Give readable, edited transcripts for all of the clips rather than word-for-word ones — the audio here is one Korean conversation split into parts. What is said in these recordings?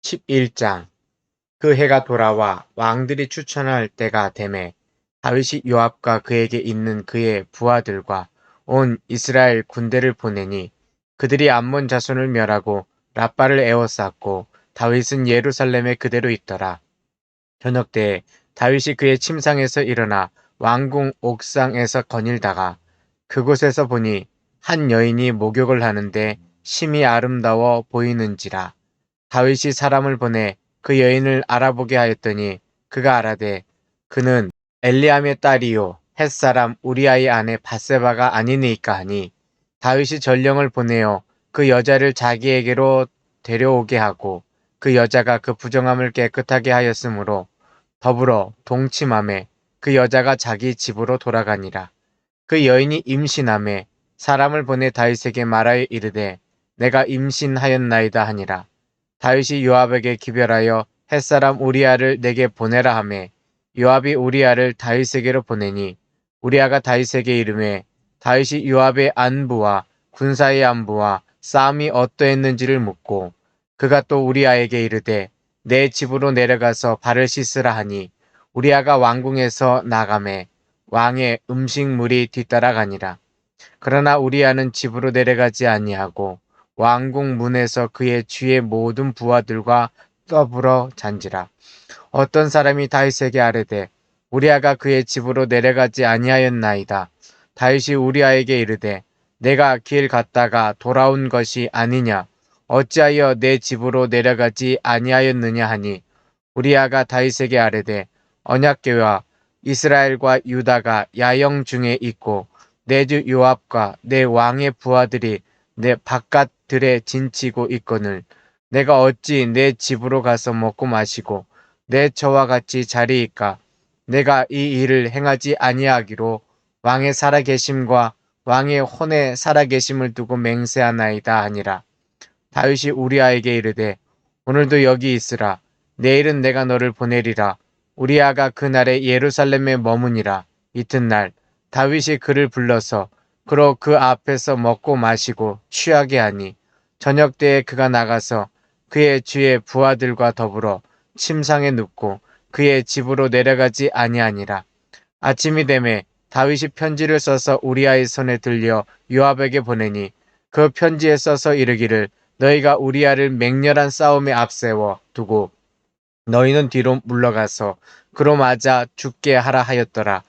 11장. 그 해가 돌아와 왕들이 추천할 때가 되매 다윗이 요압과 그에게 있는 그의 부하들과 온 이스라엘 군대를 보내니 그들이 암몬 자손을 멸하고 랍바를 에워쌌고 다윗은 예루살렘에 그대로 있더라. 저녁 때에 다윗이 그의 침상에서 일어나 왕궁 옥상에서 거닐다가 그곳에서 보니 한 여인이 목욕을 하는데 심히 아름다워 보이는지라. 다윗이 사람을 보내 그 여인을 알아보게 하였더니 그가 알아되 그는 엘리암의 딸이요 햇사람 우리아의 아내 바세바가 아니니까 하니 다윗이 전령을 보내어 그 여자를 자기에게로 데려오게 하고 그 여자가 그 부정함을 깨끗하게 하였으므로 더불어 동침함에 그 여자가 자기 집으로 돌아가니라. 그 여인이 임신함에 사람을 보내 다윗에게 말하여 이르되 내가 임신하였나이다 하니라. 다윗이 요압에게 기별하여 햇사람 우리아를 내게 보내라 하매 요압이 우리아를 다윗에게로 보내니 우리아가 다윗에게 이르매 다윗이 요압의 안부와 군사의 안부와 싸움이 어떠했는지를 묻고 그가 또 우리아에게 이르되 내 집으로 내려가서 발을 씻으라 하니 우리아가 왕궁에서 나가매 왕의 음식물이 뒤따라가니라. 그러나 우리아는 집으로 내려가지 아니하고 왕궁 문에서 그의 주의 모든 부하들과 더불어 잔지라. 어떤 사람이 다윗에게 아뢰되 우리아가 그의 집으로 내려가지 아니하였나이다. 다윗이 우리아에게 이르되 내가 길 갔다가 돌아온 것이 아니냐 어찌하여 내 집으로 내려가지 아니하였느냐 하니 우리아가 다윗에게 아뢰되 언약궤와 이스라엘과 유다가 야영 중에 있고 내 주 요압과 내 왕의 부하들이 내 바깥들에 진치고 있거늘 내가 어찌 내 집으로 가서 먹고 마시고 내 저와 같이 자리이까 내가 이 일을 행하지 아니하기로 왕의 살아계심과 왕의 혼의 살아계심을 두고 맹세하나이다 하니라. 다윗이 우리아에게 이르되 오늘도 여기 있으라. 내일은 내가 너를 보내리라. 우리아가 그날에 예루살렘에 머무니라. 이튿날 다윗이 그를 불러서 그로 그 앞에서 먹고 마시고 취하게 하니 저녁 때에 그가 나가서 그의 주의 부하들과 더불어 침상에 눕고 그의 집으로 내려가지 아니하니라. 아침이 되매 다윗이 편지를 써서 우리아의 손에 들려 요압에게 보내니 그 편지에 써서 이르기를 너희가 우리아를 맹렬한 싸움에 앞세워 두고 너희는 뒤로 물러가서 그로 맞아 죽게 하라 하였더라.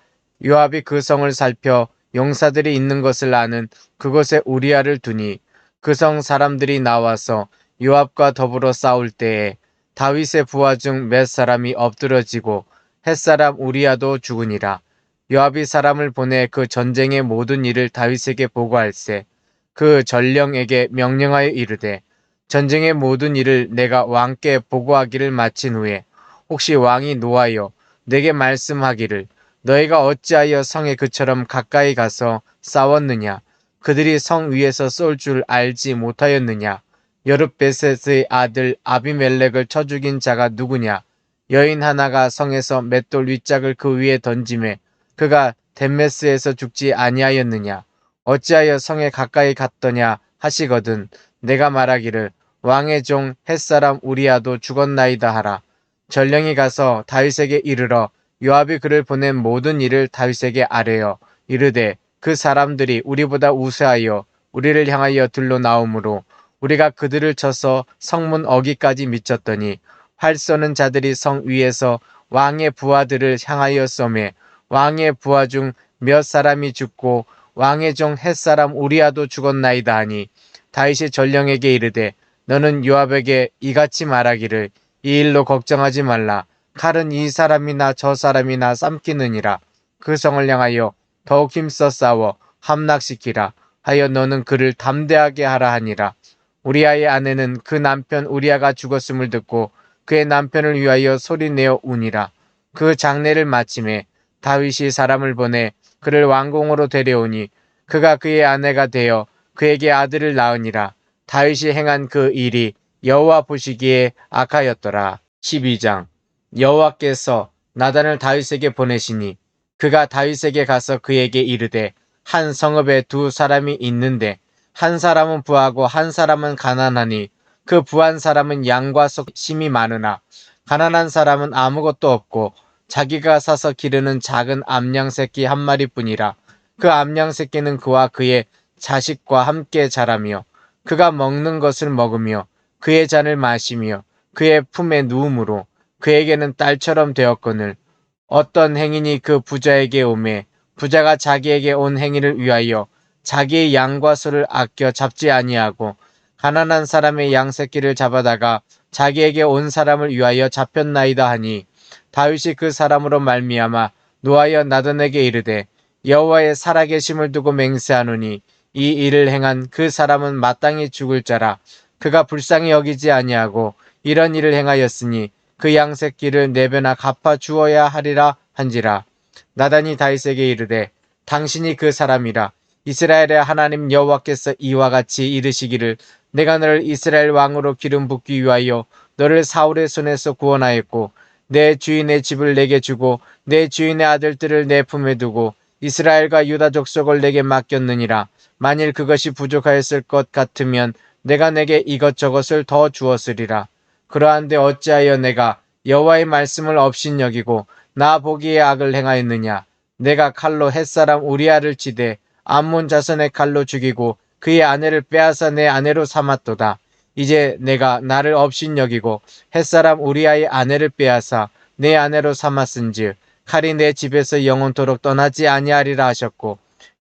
요압이 그 성을 살펴 용사들이 있는 것을 아는 그곳에 우리아를 두니 그 성 사람들이 나와서 요압과 더불어 싸울 때에 다윗의 부하 중 몇 사람이 엎드러지고 햇사람 우리아도 죽으니라. 요압이 사람을 보내 그 전쟁의 모든 일을 다윗에게 보고할세 그 전령에게 명령하여 이르되 전쟁의 모든 일을 내가 왕께 보고하기를 마친 후에 혹시 왕이 노하여 내게 말씀하기를 너희가 어찌하여 성에 그처럼 가까이 가서 싸웠느냐 그들이 성 위에서 쏠 줄 알지 못하였느냐 여룻베셋의 아들 아비멜렉을 쳐 죽인 자가 누구냐 여인 하나가 성에서 맷돌 윗짝을 그 위에 던지매 그가 덴메스에서 죽지 아니하였느냐 어찌하여 성에 가까이 갔더냐 하시거든 내가 말하기를 왕의 종 햇사람 우리아도 죽었나이다 하라. 전령이 가서 다윗에게 이르러 요압이 그를 보낸 모든 일을 다윗에게 아뢰어 이르되 그 사람들이 우리보다 우세하여 우리를 향하여 들러 나오므로 우리가 그들을 쳐서 성문 어기까지 미쳤더니 활 쏘는 자들이 성 위에서 왕의 부하들을 향하여 쏘매 왕의 부하 중 몇 사람이 죽고 왕의 종 햇사람 우리아도 죽었나이다 하니 다윗이 전령에게 이르되 너는 요압에게 이같이 말하기를 이 일로 걱정하지 말라. 칼은 이 사람이나 저 사람이나 삼키느니라. 그 성을 향하여 더욱 힘써 싸워 함락시키라 하여 너는 그를 담대하게 하라 하니라. 우리아의 아내는 그 남편 우리아가 죽었음을 듣고 그의 남편을 위하여 소리내어 우니라. 그 장례를 마침에 다윗이 사람을 보내 그를 왕궁으로 데려오니 그가 그의 아내가 되어 그에게 아들을 낳으니라. 다윗이 행한 그 일이 여호와 보시기에 악하였더라. 12장. 여호와께서 나단을 다윗에게 보내시니 그가 다윗에게 가서 그에게 이르되 한 성읍에 두 사람이 있는데 한 사람은 부하고 한 사람은 가난하니 그 부한 사람은 양과 소심이 많으나 가난한 사람은 아무것도 없고 자기가 사서 기르는 작은 암양 새끼 한 마리뿐이라. 그 암양 새끼는 그와 그의 자식과 함께 자라며 그가 먹는 것을 먹으며 그의 잔을 마시며 그의 품에 누움으로 그에게는 딸처럼 되었거늘 어떤 행인이 그 부자에게 오매 부자가 자기에게 온 행인을 위하여 자기의 양과 소를 아껴 잡지 아니하고 가난한 사람의 양 새끼를 잡아다가 자기에게 온 사람을 위하여 잡혔나이다 하니 다윗이 그 사람으로 말미암아 노하여 나단에게 이르되 여호와의 살아계심을 두고 맹세하노니 이 일을 행한 그 사람은 마땅히 죽을 자라. 그가 불쌍히 여기지 아니하고 이런 일을 행하였으니 그 양 새끼를 네 배나 갚아 주어야 하리라 한지라. 나단이 다윗에게 이르되 당신이 그 사람이라. 이스라엘의 하나님 여호와께서 이와 같이 이르시기를 내가 너를 이스라엘 왕으로 기름 붓기 위하여 너를 사울의 손에서 구원하였고 내 주인의 집을 내게 주고 내 주인의 아들들을 내 품에 두고 이스라엘과 유다 족속을 내게 맡겼느니라. 만일 그것이 부족하였을 것 같으면 내가 내게 이것저것을 더 주었으리라. 그러한데 어찌하여 내가 여호와의 말씀을 업신여기고 나 보기에 악을 행하였느냐. 내가 칼로 햇사람 우리아를 치되 암몬 자손의 칼로 죽이고 그의 아내를 빼앗아 내 아내로 삼았도다. 이제 내가 나를 업신여기고 햇사람 우리아의 아내를 빼앗아 내 아내로 삼았은즉 칼이 내 집에서 영원토록 떠나지 아니하리라 하셨고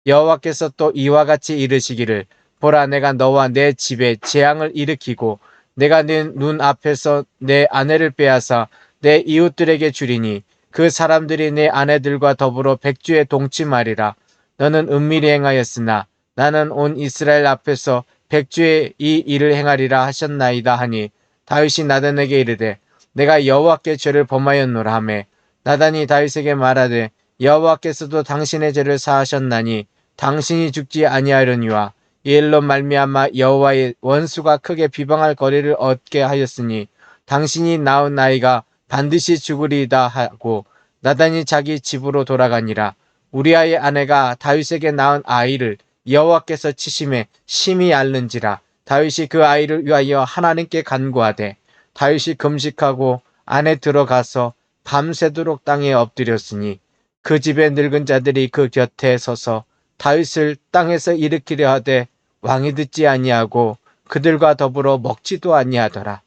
여호와께서 또 이와 같이 이르시기를 보라 내가 너와 내 집에 재앙을 일으키고 내가 네 눈 앞에서 내 아내를 빼앗아 내 이웃들에게 주리니 그 사람들이 내 아내들과 더불어 백주에 동침하리라. 너는 은밀히 행하였으나 나는 온 이스라엘 앞에서 백주에 이 일을 행하리라 하셨나이다 하니 다윗이 나단에게 이르되 내가 여호와께 죄를 범하였노라 하매 나단이 다윗에게 말하되 여호와께서도 당신의 죄를 사하셨나니 당신이 죽지 아니하려니와 이 일로 말미암아 여호와의 원수가 크게 비방할 거리를 얻게 하였으니 당신이 낳은 아이가 반드시 죽으리이다 하고 나단이 자기 집으로 돌아가니라. 우리아의 아내가 다윗에게 낳은 아이를 여호와께서 치심에 심히 앓는지라. 다윗이 그 아이를 위하여 하나님께 간구하되 다윗이 금식하고 안에 들어가서 밤새도록 땅에 엎드렸으니 그 집의 늙은 자들이 그 곁에 서서 다윗을 땅에서 일으키려 하되 왕이 듣지 아니하고 그들과 더불어 먹지도 아니하더라.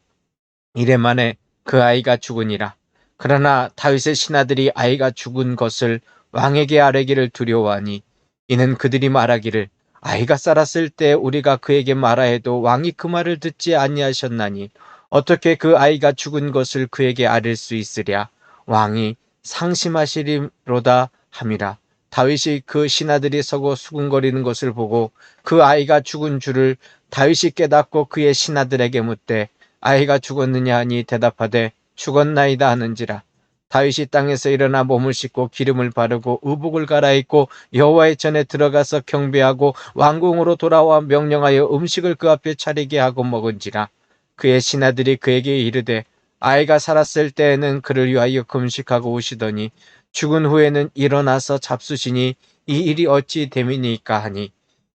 이래 만에 그 아이가 죽으니라. 그러나 다윗의 신하들이 아이가 죽은 것을 왕에게 아뢰기를 두려워하니 이는 그들이 말하기를 아이가 쌀았을 때 우리가 그에게 말하여도 왕이 그 말을 듣지 아니하셨나니 어떻게 그 아이가 죽은 것을 그에게 아뢰 수 있으랴. 왕이 상심하시리로다 함이라. 다윗이 그 신하들이 서고 수군거리는 것을 보고 그 아이가 죽은 줄을 다윗이 깨닫고 그의 신하들에게 묻되 아이가 죽었느냐 하니 대답하되 죽었나이다 하는지라. 다윗이 땅에서 일어나 몸을 씻고 기름을 바르고 의복을 갈아입고 여호와의 전에 들어가서 경배하고 왕궁으로 돌아와 명령하여 음식을 그 앞에 차리게 하고 먹은지라. 그의 신하들이 그에게 이르되 아이가 살았을 때에는 그를 위하여 금식하고 오시더니 죽은 후에는 일어나서 잡수시니 이 일이 어찌 됨이니까 하니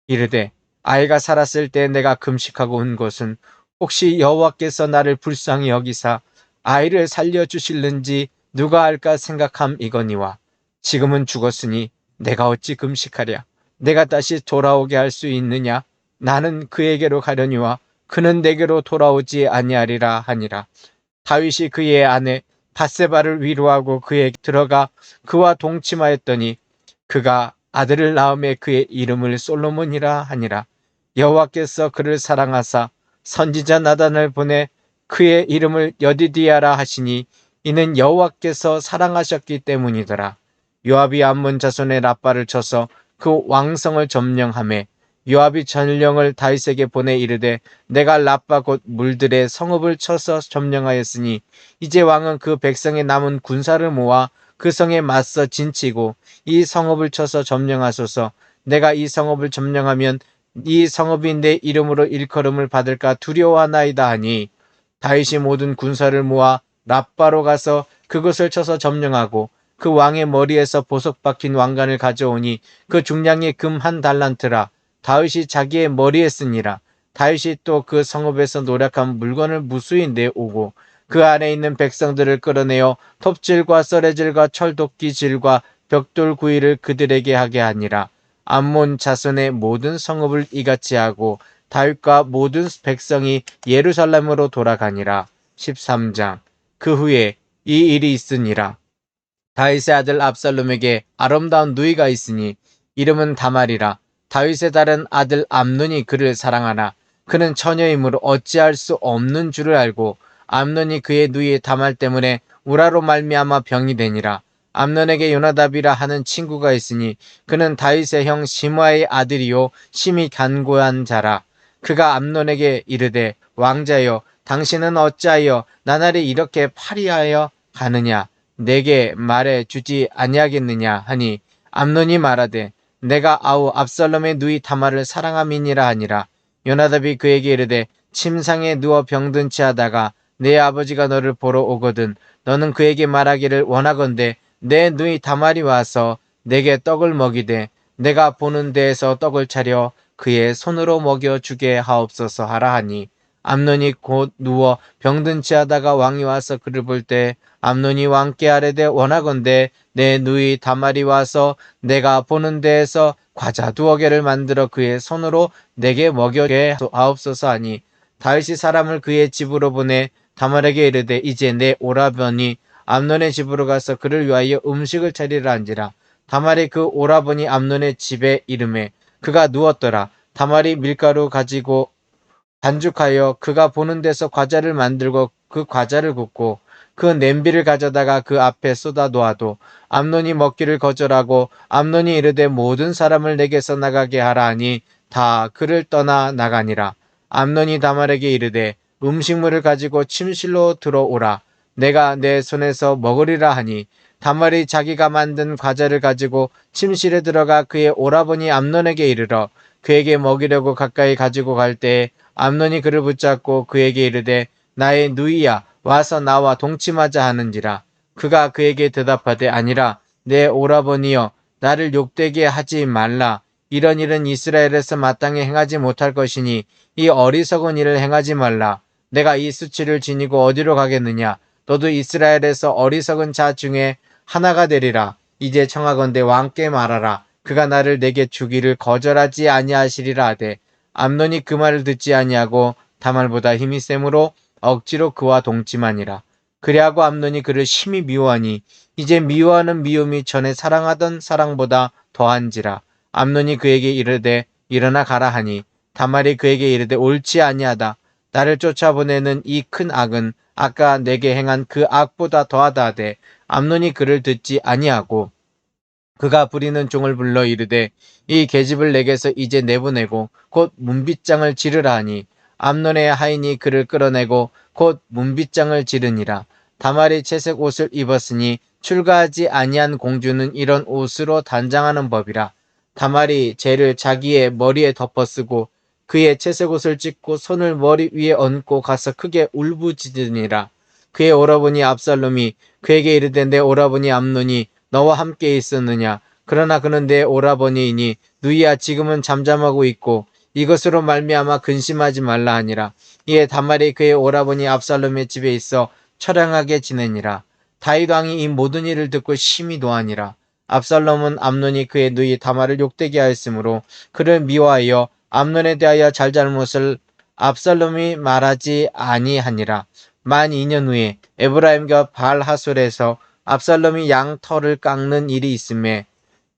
이르되 아이가 살았을 때 내가 금식하고 온 것은 혹시 여호와께서 나를 불쌍히 여기사 아이를 살려주실는지 누가 알까 생각함이거니와 지금은 죽었으니 내가 어찌 금식하랴. 내가 다시 돌아오게 할 수 있느냐. 나는 그에게로 가려니와 그는 내게로 돌아오지 아니하리라 하니라. 다윗이 그의 아내 밧세바를 위로하고 그에게 들어가 그와 동침하였더니 그가 아들을 낳음에 그의 이름을 솔로몬이라 하니라. 여호와께서 그를 사랑하사 선지자 나단을 보내 그의 이름을 여디디아라 하시니 이는 여호와께서 사랑하셨기 때문이더라. 요압이 암몬 자손의 라빠를 쳐서 그 왕성을 점령하매 요압이 전령을 다윗에게 보내 이르되 내가 라빠 곧 물들의 성읍을 쳐서 점령하였으니 이제 왕은 그 백성의 남은 군사를 모아 그 성에 맞서 진치고 이 성읍을 쳐서 점령하소서. 내가 이 성읍을 점령하면 이 성읍이 내 이름으로 일컬음을 받을까 두려워하나이다 하니 다윗이 모든 군사를 모아 라빠로 가서 그것을 쳐서 점령하고 그 왕의 머리에서 보석 박힌 왕관을 가져오니 그 중량이 금 한 달란트라. 다윗이 자기의 머리에 쓰니라. 다윗이 또 그 성읍에서 노력한 물건을 무수히 내오고 그 안에 있는 백성들을 끌어내어 톱질과 썰레질과 철도끼질과 벽돌 구이를 그들에게 하게 하니라. 암몬 자손의 모든 성읍을 이같이 하고 다윗과 모든 백성이 예루살렘으로 돌아가니라. 13장. 그 후에 이 일이 있으니라. 다윗의 아들 압살롬에게 아름다운 누이가 있으니 이름은 다말이라. 다윗의 다른 아들 암논이 그를 사랑하나 그는 처녀이므로 어찌할 수 없는 줄을 알고 암논이 그의 누이 다말 때문에 우라로 말미암아 병이 되니라. 암논에게 요나답이라 하는 친구가 있으니 그는 다윗의 형 시므아의 아들이요 심히 간고한 자라. 그가 암논에게 이르되 왕자여 당신은 어찌하여 나날이 이렇게 파리하여 가느냐 내게 말해 주지 아니하겠느냐 하니 암논이 말하되 내가 아우 압살롬의 누이 다말을 사랑함이니라 하니라. 요나답이 그에게 이르되 침상에 누워 병든 채 하다가 내 아버지가 너를 보러 오거든 너는 그에게 말하기를 원하건대 내 누이 다말이 와서 내게 떡을 먹이되 내가 보는 데에서 떡을 차려 그의 손으로 먹여주게 하옵소서 하라 하니 암논이 곧 누워 병든 채 하다가 왕이 와서 그를 볼 때 암논이 왕께 아뢰되 원하건대 내 누이 다말이 와서 내가 보는 데에서 과자 2개를 만들어 그의 손으로 내게 먹여게 하옵소서 하니 다윗이 사람을 그의 집으로 보내 다말에게 이르되 이제 내 오라버니 암논의 집으로 가서 그를 위하여 음식을 차리라 한지라. 다말이 그 오라버니 암논의 집에 이르매 그가 누웠더라. 다말이 밀가루 가지고 반죽하여 그가 보는 데서 과자를 만들고 그 과자를 굽고 그 냄비를 가져다가 그 앞에 쏟아 놓아도 암논이 먹기를 거절하고 암논이 이르되 모든 사람을 내게서 나가게 하라 하니 다 그를 떠나 나가니라. 암논이 다말에게 이르되 음식물을 가지고 침실로 들어오라. 내가 내 손에서 먹으리라 하니 다말이 자기가 만든 과자를 가지고 침실에 들어가 그의 오라버니 암논에게 이르러 그에게 먹이려고 가까이 가지고 갈 때에 암논이 그를 붙잡고 그에게 이르되 나의 누이야 와서 나와 동침하자 하는지라. 그가 그에게 대답하되 아니라 내 오라버니여 나를 욕되게 하지 말라. 이런 일은 이스라엘에서 마땅히 행하지 못할 것이니 이 어리석은 일을 행하지 말라. 내가 이 수치를 지니고 어디로 가겠느냐. 너도 이스라엘에서 어리석은 자 중에 하나가 되리라. 이제 청하건대 왕께 말하라. 그가 나를 내게 주기를 거절하지 아니하시리라 하되 암논이 그 말을 듣지 아니하고 다말보다 힘이 세므로 억지로 그와 동침하니라. 그리하고 암논이 그를 심히 미워하니 이제 미워하는 미움이 전에 사랑하던 사랑보다 더한지라. 암논이 그에게 이르되 일어나 가라 하니 다말이 그에게 이르되 옳지 아니하다. 나를 쫓아보내는 이 큰 악은 아까 내게 행한 그 악보다 더하다 하되 암논이 그를 듣지 아니하고 그가 부리는 종을 불러 이르되 이 계집을 내게서 이제 내보내고 곧 문빗장을 지르라 하니 암논의 하인이 그를 끌어내고 곧 문빗장을 지르니라. 다말이 채색 옷을 입었으니 출가하지 아니한 공주는 이런 옷으로 단장하는 법이라. 다말이 재를 자기의 머리에 덮어쓰고 그의 채색 옷을 찢고 손을 머리 위에 얹고 가서 크게 울부짖으니라. 그의 오라버니 압살롬이 그에게 이르되 내 오라버니 암논이 너와 함께 있었느냐. 그러나 그는 내 오라버니이니 누이야 지금은 잠잠하고 있고 이것으로 말미암아 근심하지 말라 하니라. 이에 다말이 그의 오라버니 압살롬의 집에 있어 처량하게 지내니라. 다윗 왕이 이 모든 일을 듣고 심히 노하니라. 압살롬은 암논이 그의 누이 다말을 욕되게 하였으므로 그를 미워하여 암논에 대하여 잘잘못을 압살롬이 말하지 아니하니라. 만 2년 후에 에브라임과 발하솔에서 압살롬이 양 털을 깎는 일이 있음에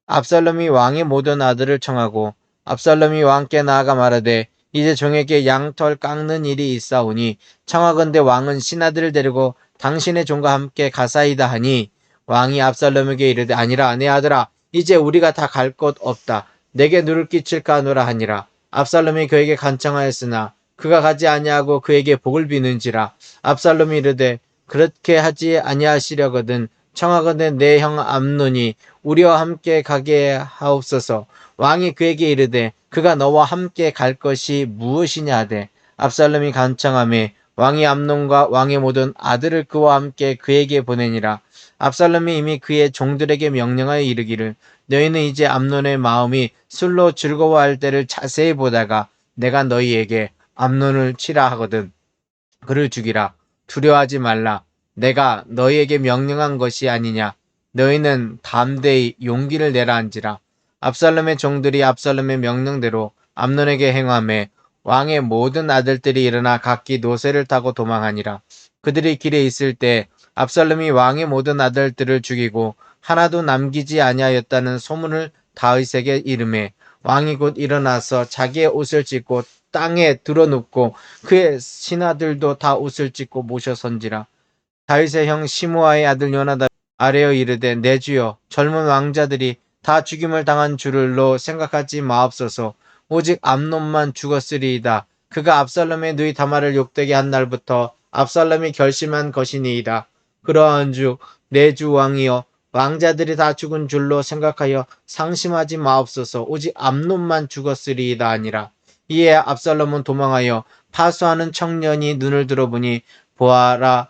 압살롬이 왕의 모든 아들을 청하고 압살롬이 왕께 나아가 말하되 이제 종에게 양털 깎는 일이 있사오니 청하건대 왕은 신하들을 데리고 당신의 종과 함께 가사이다 하니 왕이 압살롬에게 이르되 아니라 내 아들아 이제 우리가 다 갈 곳 없다. 내게 누를 끼칠까 하노라 하니라. 압살롬이 그에게 간청하였으나 그가 가지 아니하고 그에게 복을 비는지라. 압살롬이 이르되 그렇게 하지 아니하시려거든 청하건대 내 형 암논이 우리와 함께 가게 하옵소서. 왕이 그에게 이르되 그가 너와 함께 갈 것이 무엇이냐 하되 압살롬이 간청하매 왕이 암논과 왕의 모든 아들을 그와 함께 그에게 보내니라. 압살롬이 이미 그의 종들에게 명령하여 이르기를 너희는 이제 암논의 마음이 술로 즐거워할 때를 자세히 보다가 내가 너희에게 암논을 치라 하거든 그를 죽이라. 두려워하지 말라. 내가 너희에게 명령한 것이 아니냐. 너희는 담대히 용기를 내라 한지라. 압살롬의 종들이 압살롬의 명령대로 암논에게 행하매 왕의 모든 아들들이 일어나 각기 노새를 타고 도망하니라. 그들이 길에 있을 때 압살롬이 왕의 모든 아들들을 죽이고 하나도 남기지 아니하였다는 소문을 다윗에게 이르매 왕이 곧 일어나서 자기의 옷을 찢고 땅에 드러눕고 그의 신하들도 다 옷을 찢고 모셔 선지라. 다윗의 형 시므아의 아들 요나답 아뢰어 이르되 내 주여 젊은 왕자들이 다 죽임을 당한 줄로 생각하지 마옵소서. 오직 암논만 죽었으리이다. 그가 압살롬의 누이 다말을 욕되게 한 날부터 압살롬이 결심한 것이니이다. 그러한 주 내 주 왕이여 왕자들이 다 죽은 줄로 생각하여 상심하지 마옵소서. 오직 암논만 죽었으리이다 아니라. 이에 압살롬은 도망하여 파수하는 청년이 눈을 들어보니 보아라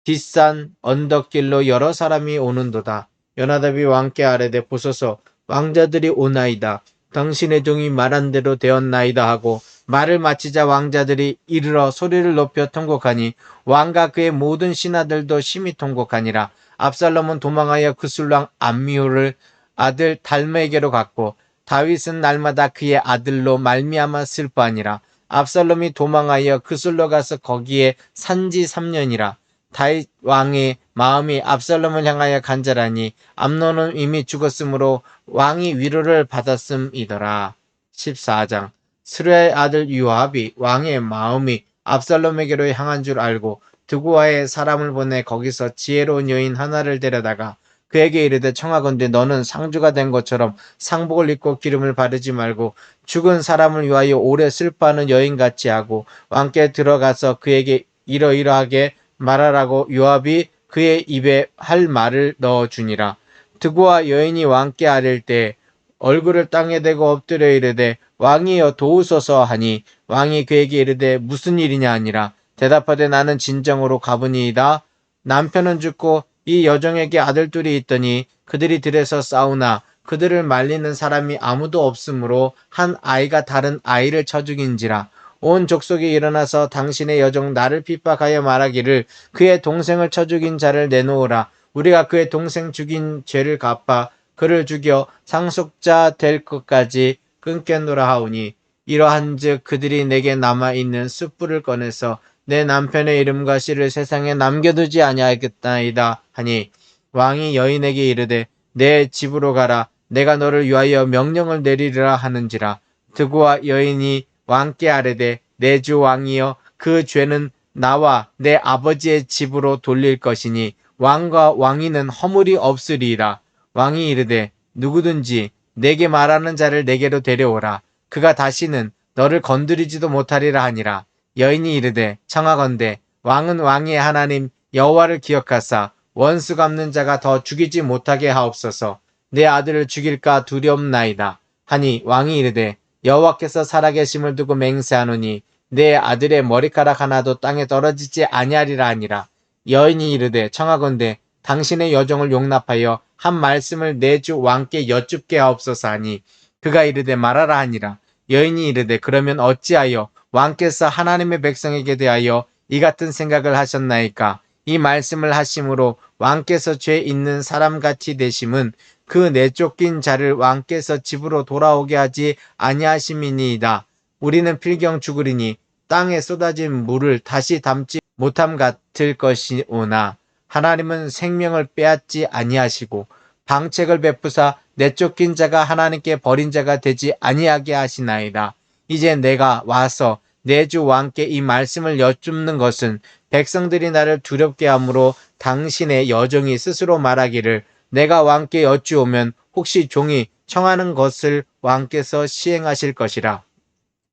뒷산 언덕길로 여러 사람이 오는도다. 요나답이 왕께 아뢰되 보소서 왕자들이 오나이다. 당신의 종이 말한 대로 되었나이다 하고 말을 마치자 왕자들이 이르러 소리를 높여 통곡하니 왕과 그의 모든 신하들도 심히 통곡하니라. 압살롬은 도망하여 그술랑 암미호를 아들 달메에게로 갔고 다윗은 날마다 그의 아들로 말미암아 슬퍼하니라. 압살롬이 도망하여 그술로 가서 거기에 산지 3년이라. 다윗 왕의 마음이 압살롬을 향하여 간절하니 암논은 이미 죽었으므로 왕이 위로를 받았음이더라. 14장 스루야의 아들 요압이 왕의 마음이 압살롬에게로 향한 줄 알고 드고아의 사람을 보내 거기서 지혜로운 여인 하나를 데려다가 그에게 이르되 청하건대 너는 상주가 된 것처럼 상복을 입고 기름을 바르지 말고 죽은 사람을 위하여 오래 슬퍼하는 여인같이 하고 왕께 들어가서 그에게 이러이러하게 말하라고 요압이 그의 입에 할 말을 넣어주니라. 드고아 여인이 왕께 아랠 때 얼굴을 땅에 대고 엎드려 이르되 왕이여 도우소서 하니 왕이 그에게 이르되 무슨 일이냐 하니라. 대답하되 나는 진정으로 가보니이다. 남편은 죽고 이 여종에게 아들 둘이 있더니 그들이 들에서 싸우나 그들을 말리는 사람이 아무도 없으므로 한 아이가 다른 아이를 쳐 죽인지라. 온 족속이 일어나서 당신의 여종 나를 핍박하여 말하기를 그의 동생을 쳐 죽인 자를 내놓으라. 우리가 그의 동생 죽인 죄를 갚아 그를 죽여 상속자 될 것까지 끊겠노라 하오니 이러한즉 그들이 내게 남아있는 숯불을 꺼내서 내 남편의 이름과 씨를 세상에 남겨두지 아니하겠나이다 하니 왕이 여인에게 이르되 내 집으로 가라. 내가 너를 위하여 명령을 내리리라 하는지라. 드고와 여인이 왕께 아뢰되 내 주 왕이여 그 죄는 나와 내 아버지의 집으로 돌릴 것이니 왕과 왕위는 허물이 없으리이다. 왕이 이르되 누구든지 내게 말하는 자를 내게로 데려오라. 그가 다시는 너를 건드리지도 못하리라 하니라. 여인이 이르되 청하건대 왕은 왕의 하나님 여호와를 기억하사 원수 갚는 자가 더 죽이지 못하게 하옵소서. 내 아들을 죽일까 두렵나이다 하니 왕이 이르되 여호와께서 살아계심을 두고 맹세하노니 내 아들의 머리카락 하나도 땅에 떨어지지 아니하리라 하니라. 여인이 이르되 청하건대 당신의 여종을 용납하여 한 말씀을 내 주 왕께 여쭙게 하옵소서 하니 그가 이르되 말하라 하니라. 여인이 이르되 그러면 어찌하여 왕께서 하나님의 백성에게 대하여 이 같은 생각을 하셨나이까? 이 말씀을 하심으로 왕께서 죄 있는 사람같이 되심은 그 내쫓긴 자를 왕께서 집으로 돌아오게 하지 아니하심이니이다. 우리는 필경 죽으리니 땅에 쏟아진 물을 다시 담지 못함 같을 것이오나 하나님은 생명을 빼앗지 아니하시고 방책을 베푸사 내쫓긴 자가 하나님께 버린 자가 되지 아니하게 하시나이다. 이제 내가 와서 내 주 왕께 이 말씀을 여쭙는 것은 백성들이 나를 두렵게 하므로 당신의 여종이 스스로 말하기를 내가 왕께 여쭈오면 혹시 종이 청하는 것을 왕께서 시행하실 것이라.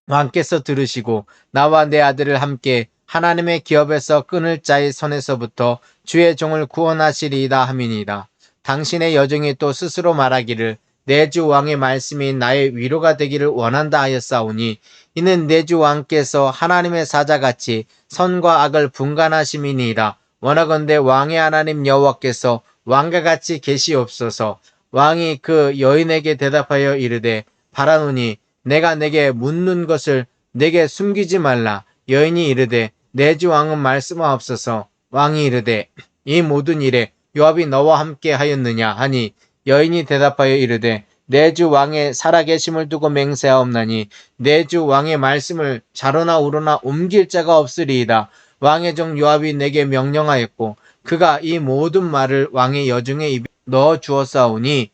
왕께서 들으시고 나와 내 아들을 함께 하나님의 기업에서 끊을 자의 손에서부터 주의 종을 구원하시리이다 함이니이다. 당신의 여종이 또 스스로 말하기를 내 주 왕의 말씀이 나의 위로가 되기를 원한다 하였사오니 이는 내 주 왕께서 하나님의 사자같이 선과 악을 분간하심이니이다. 원하건대 왕의 하나님 여호와께서 왕과 같이 계시옵소서. 왕이 그 여인에게 대답하여 이르되 바라노니 내가 내게 묻는 것을 내게 숨기지 말라. 여인이 이르되 내 주 왕은 말씀하옵소서. 왕이 이르되 이 모든 일에 요압이 너와 함께 하였느냐 하니 여인이 대답하여 이르되 내 주 왕의 살아계심을 두고 맹세하옵나니 내 주 왕의 말씀을 좌로나 우로나 옮길 자가 없으리이다. 왕의 종 요압이 내게 명령하였고 그가 이 모든 말을 왕의 여중에 입에 넣어 주었사오니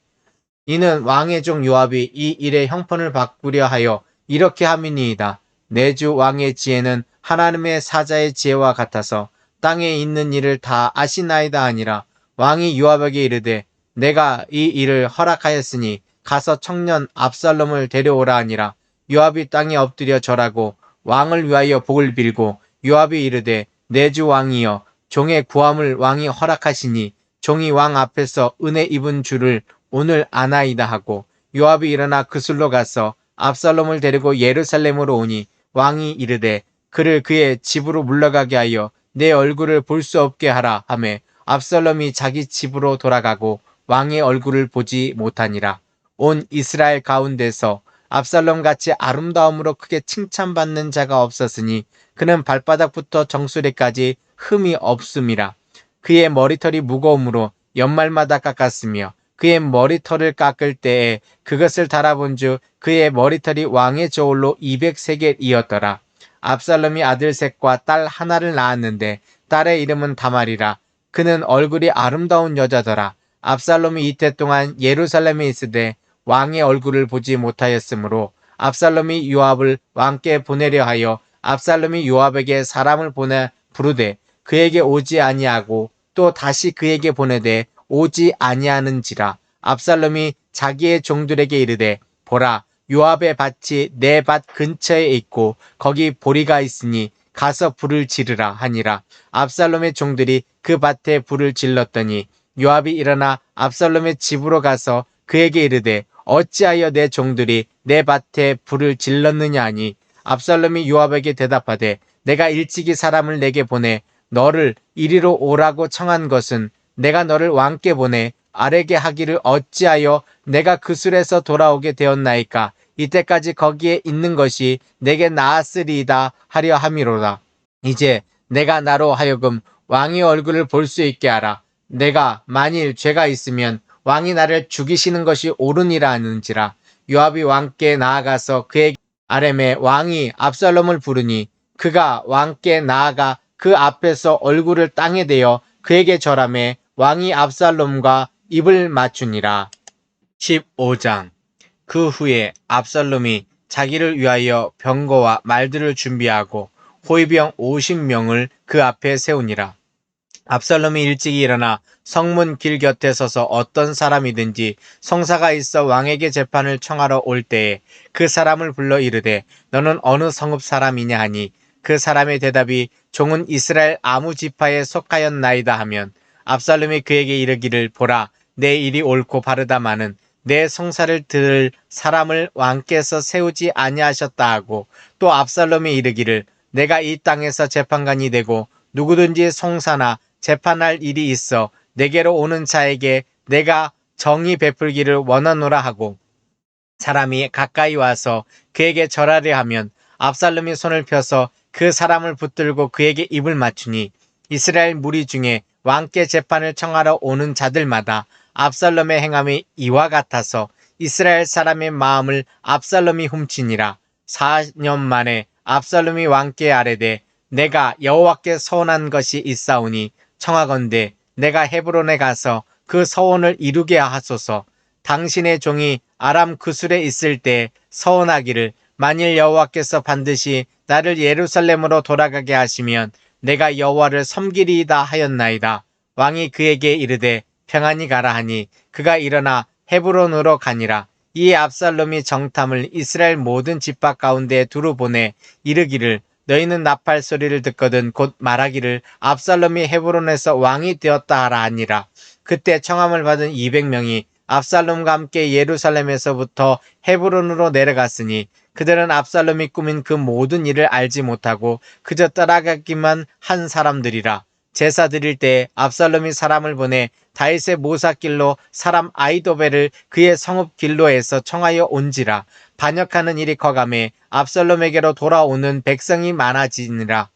이는 왕의 종 요압이 이 일의 형편을 바꾸려 하여 이렇게 함이니이다. 내 주 왕의 지혜는 하나님의 사자의 지혜와 같아서 땅에 있는 일을 다 아시나이다 하니라. 왕이 요압에게 이르되 내가 이 일을 허락하였으니 가서 청년 압살롬을 데려오라 하니라. 요압이 땅에 엎드려 절하고 왕을 위하여 복을 빌고 요압이 이르되 내 주 왕이여 종의 구함을 왕이 허락하시니 종이 왕 앞에서 은혜 입은 줄을 오늘 아나이다 하고 요압이 일어나 그술로 가서 압살롬을 데리고 예루살렘으로 오니 왕이 이르되 그를 그의 집으로 물러가게 하여 내 얼굴을 볼 수 없게 하라 하매 압살롬이 자기 집으로 돌아가고 왕의 얼굴을 보지 못하니라. 온 이스라엘 가운데서 압살롬같이 아름다움으로 크게 칭찬받는 자가 없었으니 그는 발바닥부터 정수리까지 흠이 없음이라. 그의 머리털이 무거움으로 연말마다 깎았으며 그의 머리털을 깎을 때에 그것을 달아본즉 그의 머리털이 왕의 저울로 200세겔이었더라. 압살롬이 아들 셋과 딸 하나를 낳았는데 딸의 이름은 다말이라. 그는 얼굴이 아름다운 여자더라. 압살롬이 이태 동안 예루살렘에 있으되 왕의 얼굴을 보지 못하였으므로 압살롬이 요압을 왕께 보내려 하여 압살롬이 요압에게 사람을 보내 부르되 그에게 오지 아니하고 또 다시 그에게 보내되 오지 아니하는지라. 압살롬이 자기의 종들에게 이르되 보라 요압의 밭이 내 밭 근처에 있고 거기 보리가 있으니 가서 불을 지르라 하니라. 압살롬의 종들이 그 밭에 불을 질렀더니 요압이 일어나 압살롬의 집으로 가서 그에게 이르되 어찌하여 내 종들이 내 밭에 불을 질렀느냐 하니 압살롬이 요압에게 대답하되 내가 일찍이 사람을 내게 보내 너를 이리로 오라고 청한 것은 내가 너를 왕께 보내 아뢰게 하기를 어찌하여 내가 그술에서 돌아오게 되었나이까. 이때까지 거기에 있는 것이 내게 나았으리이다 하려 함이로다. 이제 내가 나로 하여금 왕의 얼굴을 볼 수 있게 하라. 내가 만일 죄가 있으면 왕이 나를 죽이시는 것이 옳으니라 하는지라. 요압이 왕께 나아가서 그에게 아뢰매 왕이 압살롬을 부르니 그가 왕께 나아가 그 앞에서 얼굴을 땅에 대어 그에게 절하매 왕이 압살롬과 입을 맞추니라. 15장. 그 후에 압살롬이 자기를 위하여 병거와 말들을 준비하고 호위병 50명을 그 앞에 세우니라. 압살롬이 일찍 일어나 성문 길 곁에 서서 어떤 사람이든지 성사가 있어 왕에게 재판을 청하러 올 때에 그 사람을 불러 이르되 너는 어느 성읍 사람이냐 하니 그 사람의 대답이 종은 이스라엘 아무 지파에 속하였나이다 하면 압살롬이 그에게 이르기를 보라 내 일이 옳고 바르다마는 내 성사를 들을 사람을 왕께서 세우지 아니하셨다 하고 또 압살롬이 이르기를 내가 이 땅에서 재판관이 되고 누구든지 송사나 재판할 일이 있어 내게로 오는 자에게 내가 정의 베풀기를 원하노라 하고 사람이 가까이 와서 그에게 절하려 하면 압살롬이 손을 펴서 그 사람을 붙들고 그에게 입을 맞추니 이스라엘 무리 중에 왕께 재판을 청하러 오는 자들마다 압살롬의 행함이 이와 같아서 이스라엘 사람의 마음을 압살롬이 훔치니라. 4년 만에 압살롬이 왕께 아뢰되 내가 여호와께 서원한 것이 있사오니 청하건대 내가 헤브론에 가서 그 서원을 이루게 하소서. 당신의 종이 아람 그술에 있을 때 서원하기를 만일 여호와께서 반드시 나를 예루살렘으로 돌아가게 하시면 내가 여호와를 섬기리이다 하였나이다. 왕이 그에게 이르되 평안히 가라 하니 그가 일어나 헤브론으로 가니라. 이에 압살롬이 정탐을 이스라엘 모든 집합 가운데 두루 보내 이르기를 너희는 나팔 소리를 듣거든 곧 말하기를 압살롬이 헤브론에서 왕이 되었다 하라 하니라. 그때 청함을 받은 200명이 압살롬과 함께 예루살렘에서부터 헤브론으로 내려갔으니 그들은 압살롬이 꾸민 그 모든 일을 알지 못하고 그저 따라가기만 한 사람들이라. 제사 드릴 때 압살롬이 사람을 보내 다윗의 모사길로 사람 아히도벨을 그의 성읍 길로에서 청하여 온지라. 반역하는 일이 커가매 압살롬에게로 돌아오는 백성이 많아지니라.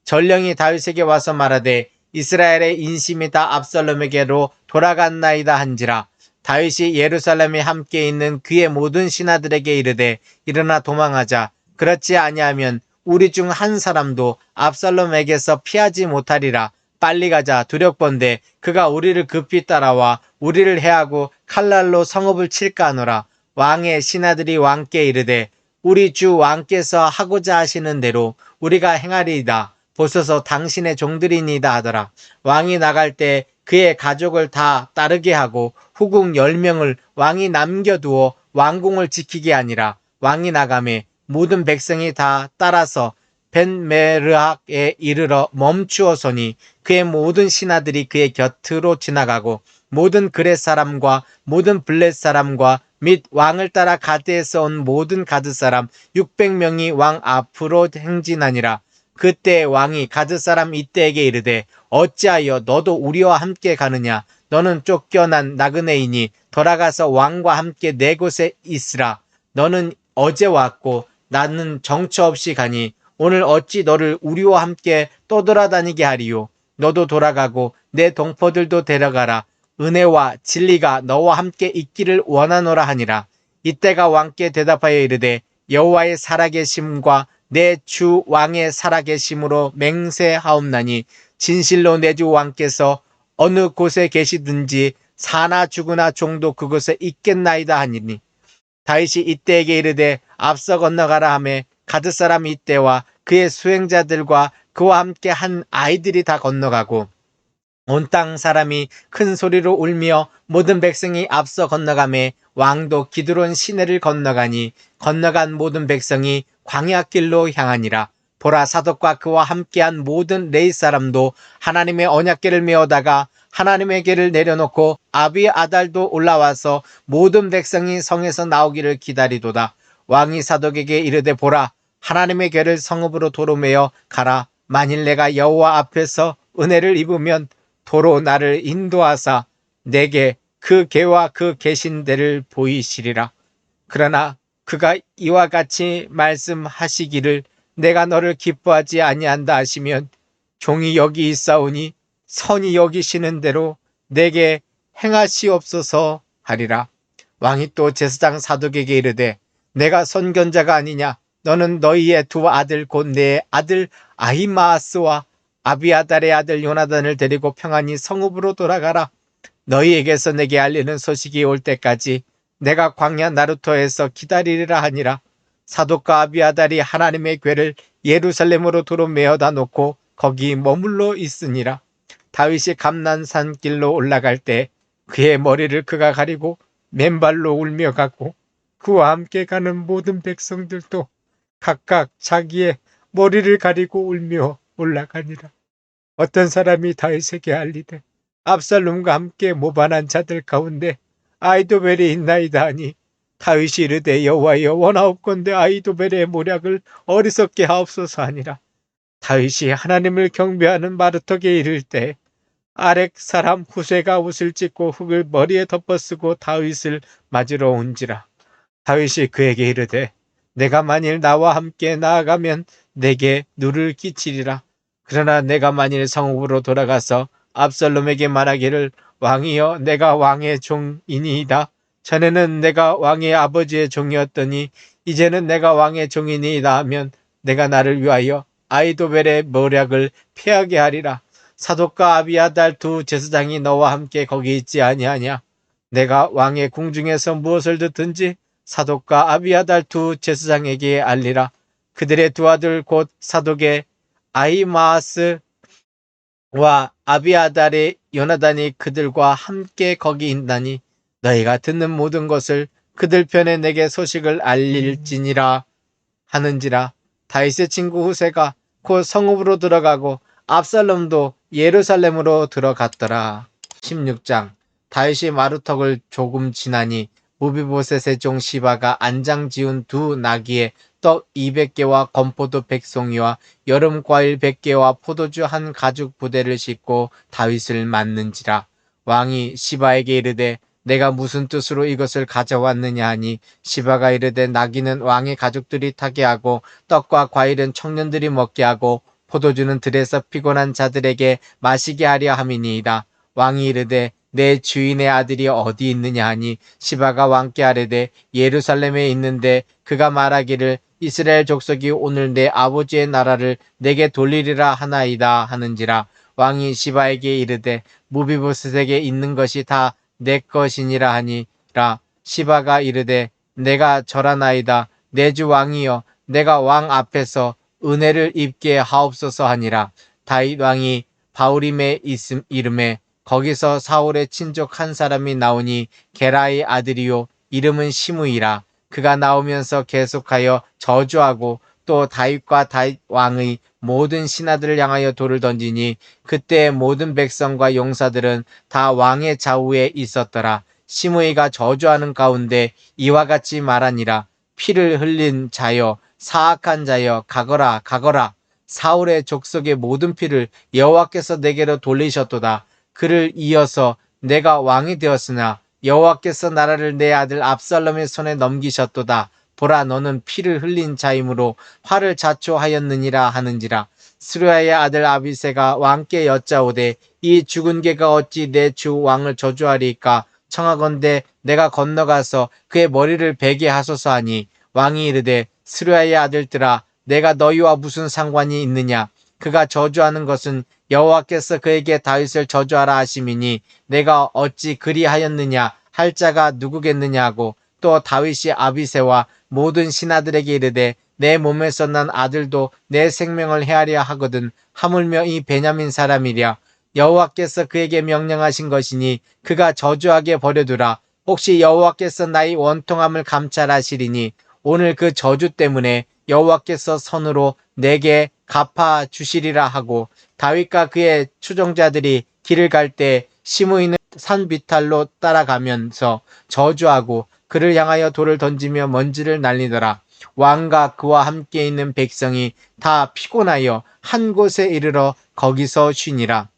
전령이 다윗에게 와서 말하되 이스라엘의 인심이 다 압살롬에게로 돌아갔나이다 한지라. 다윗이 예루살렘에 함께 있는 그의 모든 신하들에게 이르되 일어나 도망하자. 그렇지 아니하면 우리 중 한 사람도 압살롬에게서 피하지 못하리라. 빨리 가자. 두렵건대 그가 우리를 급히 따라와 우리를 해하고 칼날로 성읍을 칠까 하노라. 왕의 신하들이 왕께 이르되 우리 주 왕께서 하고자 하시는 대로 우리가 행하리이다. 보소서 당신의 종들이니이다 하더라. 왕이 나갈 때 그의 가족을 다 따르게 하고 후궁 10명을 왕이 남겨두어 왕궁을 지키게 아니라 왕이 나가매 모든 백성이 다 따라서 벤메르학에 이르러 멈추어서니 그의 모든 신하들이 그의 곁으로 지나가고 모든 그렛 사람과 모든 블렛 사람과 및 왕을 따라 가드에서 온 모든 가드 사람 600명이 왕 앞으로 행진하니라. 그때 왕이 가드 사람 이때에게 이르되 어찌하여 너도 우리와 함께 가느냐. 너는 쫓겨난 나그네이니 돌아가서 왕과 함께 내 곳에 있으라. 너는 어제 왔고 나는 정처 없이 가니 오늘 어찌 너를 우리와 함께 떠돌아다니게 하리요. 너도 돌아가고 내 동포들도 데려가라. 은혜와 진리가 너와 함께 있기를 원하노라 하니라. 이때가 왕께 대답하여 이르되 여호와의 살아계심과 내 주 왕의 살아계심으로 맹세하옵나니 진실로 내 주 왕께서 어느 곳에 계시든지 사나 죽으나 종도 그곳에 있겠나이다 하니니 다윗이 이때에게 이르되 앞서 건너가라 하매 가드 사람 이때와 그의 수행자들과 그와 함께 한 아이들이 다 건너가고 온 땅 사람이 큰 소리로 울며 모든 백성이 앞서 건너가매 왕도 기드론 시내를 건너가니 건너간 모든 백성이 광야길로 향하니라. 보라 사독과 그와 함께한 모든 레위 사람도 하나님의 언약궤를 메어다가 하나님의 궤를 내려놓고 아비아달도 올라와서 모든 백성이 성에서 나오기를 기다리도다. 왕이 사독에게 이르되 보라 하나님의 궤를 성읍으로 도로 메어 가라. 만일 내가 여호와 앞에서 은혜를 입으면 도로 나를 인도하사 내게 그 궤와 그 계신 데를 보이시리라. 그러나 그가 이와 같이 말씀하시기를 내가 너를 기뻐하지 아니한다 하시면 종이 여기 있사오니 선이 여기시는 대로 내게 행하시옵소서 하리라. 왕이 또 제사장 사독에게 이르되 내가 선견자가 아니냐. 너는 너희의 두 아들 곧 내 아들 아히마아스와 아비아달의 아들 요나단을 데리고 평안히 성읍으로 돌아가라. 너희에게서 내게 알리는 소식이 올 때까지 내가 광야 나루터에서 기다리리라 하니라. 사독과 아비아달이 하나님의 궤를 예루살렘으로 도로 메어다 놓고 거기 머물러 있으니라. 다윗이 감난산 길로 올라갈 때 그의 머리를 그가 가리고 맨발로 울며 갔고 그와 함께 가는 모든 백성들도 각각 자기의 머리를 가리고 울며 올라가니라. 어떤 사람이 다윗에게 알리되 압살롬과 함께 모반한 자들 가운데 아히도벨이 있나이다 하니 다윗이 이르되 여호와여 원하옵건대 아히도벨의 모략을 어리석게 하옵소서 하니라. 다윗이 하나님을 경배하는 마르턱에 이를 때 아렉 사람 후세가 옷을 찢고 흙을 머리에 덮어쓰고 다윗을 맞으러 온지라. 다윗이 그에게 이르되 내가 만일 나와 함께 나아가면 내게 누를 끼치리라. 그러나 내가 만일 성읍으로 돌아가서 압살롬에게 말하기를 왕이여 내가 왕의 종이니이다. 전에는 내가 왕의 아버지의 종이었더니 이제는 내가 왕의 종이니이다 하면 내가 나를 위하여 아히도벨의 모략을 피하게 하리라. 사독과 아비아달 두 제사장이 너와 함께 거기 있지 아니하냐. 내가 왕의 궁중에서 무엇을 듣든지 사독과 아비아달 두 제사장에게 알리라. 그들의 두 아들 곧 사독의 아히마아스와 아비아달의 요나단이 그들과 함께 거기 있나니 너희가 듣는 모든 것을 그들 편에 내게 소식을 알릴지니라 하는지라. 다윗의 친구 후세가 곧 성읍으로 들어가고 압살롬도 예루살렘으로 들어갔더라. 16장. 다윗이 마루턱을 조금 지나니 무비보셋의 종 시바가 안장 지은 두 나귀의 떡 200개와 건포도 100송이와 여름과일 100개와 포도주 한 가죽 부대를 싣고 다윗을 맞는지라. 왕이 시바에게 이르되 내가 무슨 뜻으로 이것을 가져왔느냐 하니 시바가 이르되 나귀는 왕의 가족들이 타게 하고 떡과 과일은 청년들이 먹게 하고 포도주는 들에서 피곤한 자들에게 마시게 하려 함이니이다. 왕이 이르되 내 주인의 아들이 어디 있느냐 하니 시바가 왕께 아뢰되 예루살렘에 있는데 그가 말하기를 이스라엘 족속이 오늘 내 아버지의 나라를 내게 돌리리라 하나이다 하는지라. 왕이 시바에게 이르되 무비보셋에게 있는 것이 다 내 것이니라 하니라. 시바가 이르되 내가 절하나이다. 내 주 왕이여 내가 왕 앞에서 은혜를 입게 하옵소서 하니라. 다윗 왕이 바우림에 이름에 거기서 사울의 친족 한 사람이 나오니 게라의 아들이요 이름은 시므이라. 그가 나오면서 계속하여 저주하고 또 다윗과 다윗 왕의 모든 신하들을 향하여 돌을 던지니 그때 모든 백성과 용사들은 다 왕의 좌우에 있었더라. 시므이가 저주하는 가운데 이와 같이 말하니라. 피를 흘린 자여 사악한 자여 가거라 가거라. 사울의 족속의 모든 피를 여호와께서 내게로 돌리셨도다. 그를 이어서 내가 왕이 되었으나 여호와께서 나라를 내 아들 압살롬의 손에 넘기셨도다. 보라 너는 피를 흘린 자이므로 화를 자초하였느니라 하는지라. 스루야의 아들 아비새가 왕께 여짜오되 이 죽은 개가 어찌 내 주 왕을 저주하리까. 청하건대 내가 건너가서 그의 머리를 베게 하소서 하니 왕이 이르되 스루야의 아들들아 내가 너희와 무슨 상관이 있느냐. 그가 저주하는 것은 여호와께서 그에게 다윗을 저주하라 하심이니 내가 어찌 그리하였느냐 할 자가 누구겠느냐 하고 또 다윗이 아비새와 모든 신하들에게 이르되 내 몸에서 난 아들도 내 생명을 해하려 하거든 하물며 이 베냐민 사람이랴. 여호와께서 그에게 명령하신 것이니 그가 저주하게 버려두라. 혹시 여호와께서 나의 원통함을 감찰하시리니 오늘 그 저주 때문에 여호와께서 선으로 내게 갚아 주시리라 하고 다윗과 그의 추종자들이 길을 갈 때 시므이는 산 비탈로 따라가면서 저주하고 그를 향하여 돌을 던지며 먼지를 날리더라. 왕과 그와 함께 있는 백성이 다 피곤하여 한 곳에 이르러 거기서 쉬니라.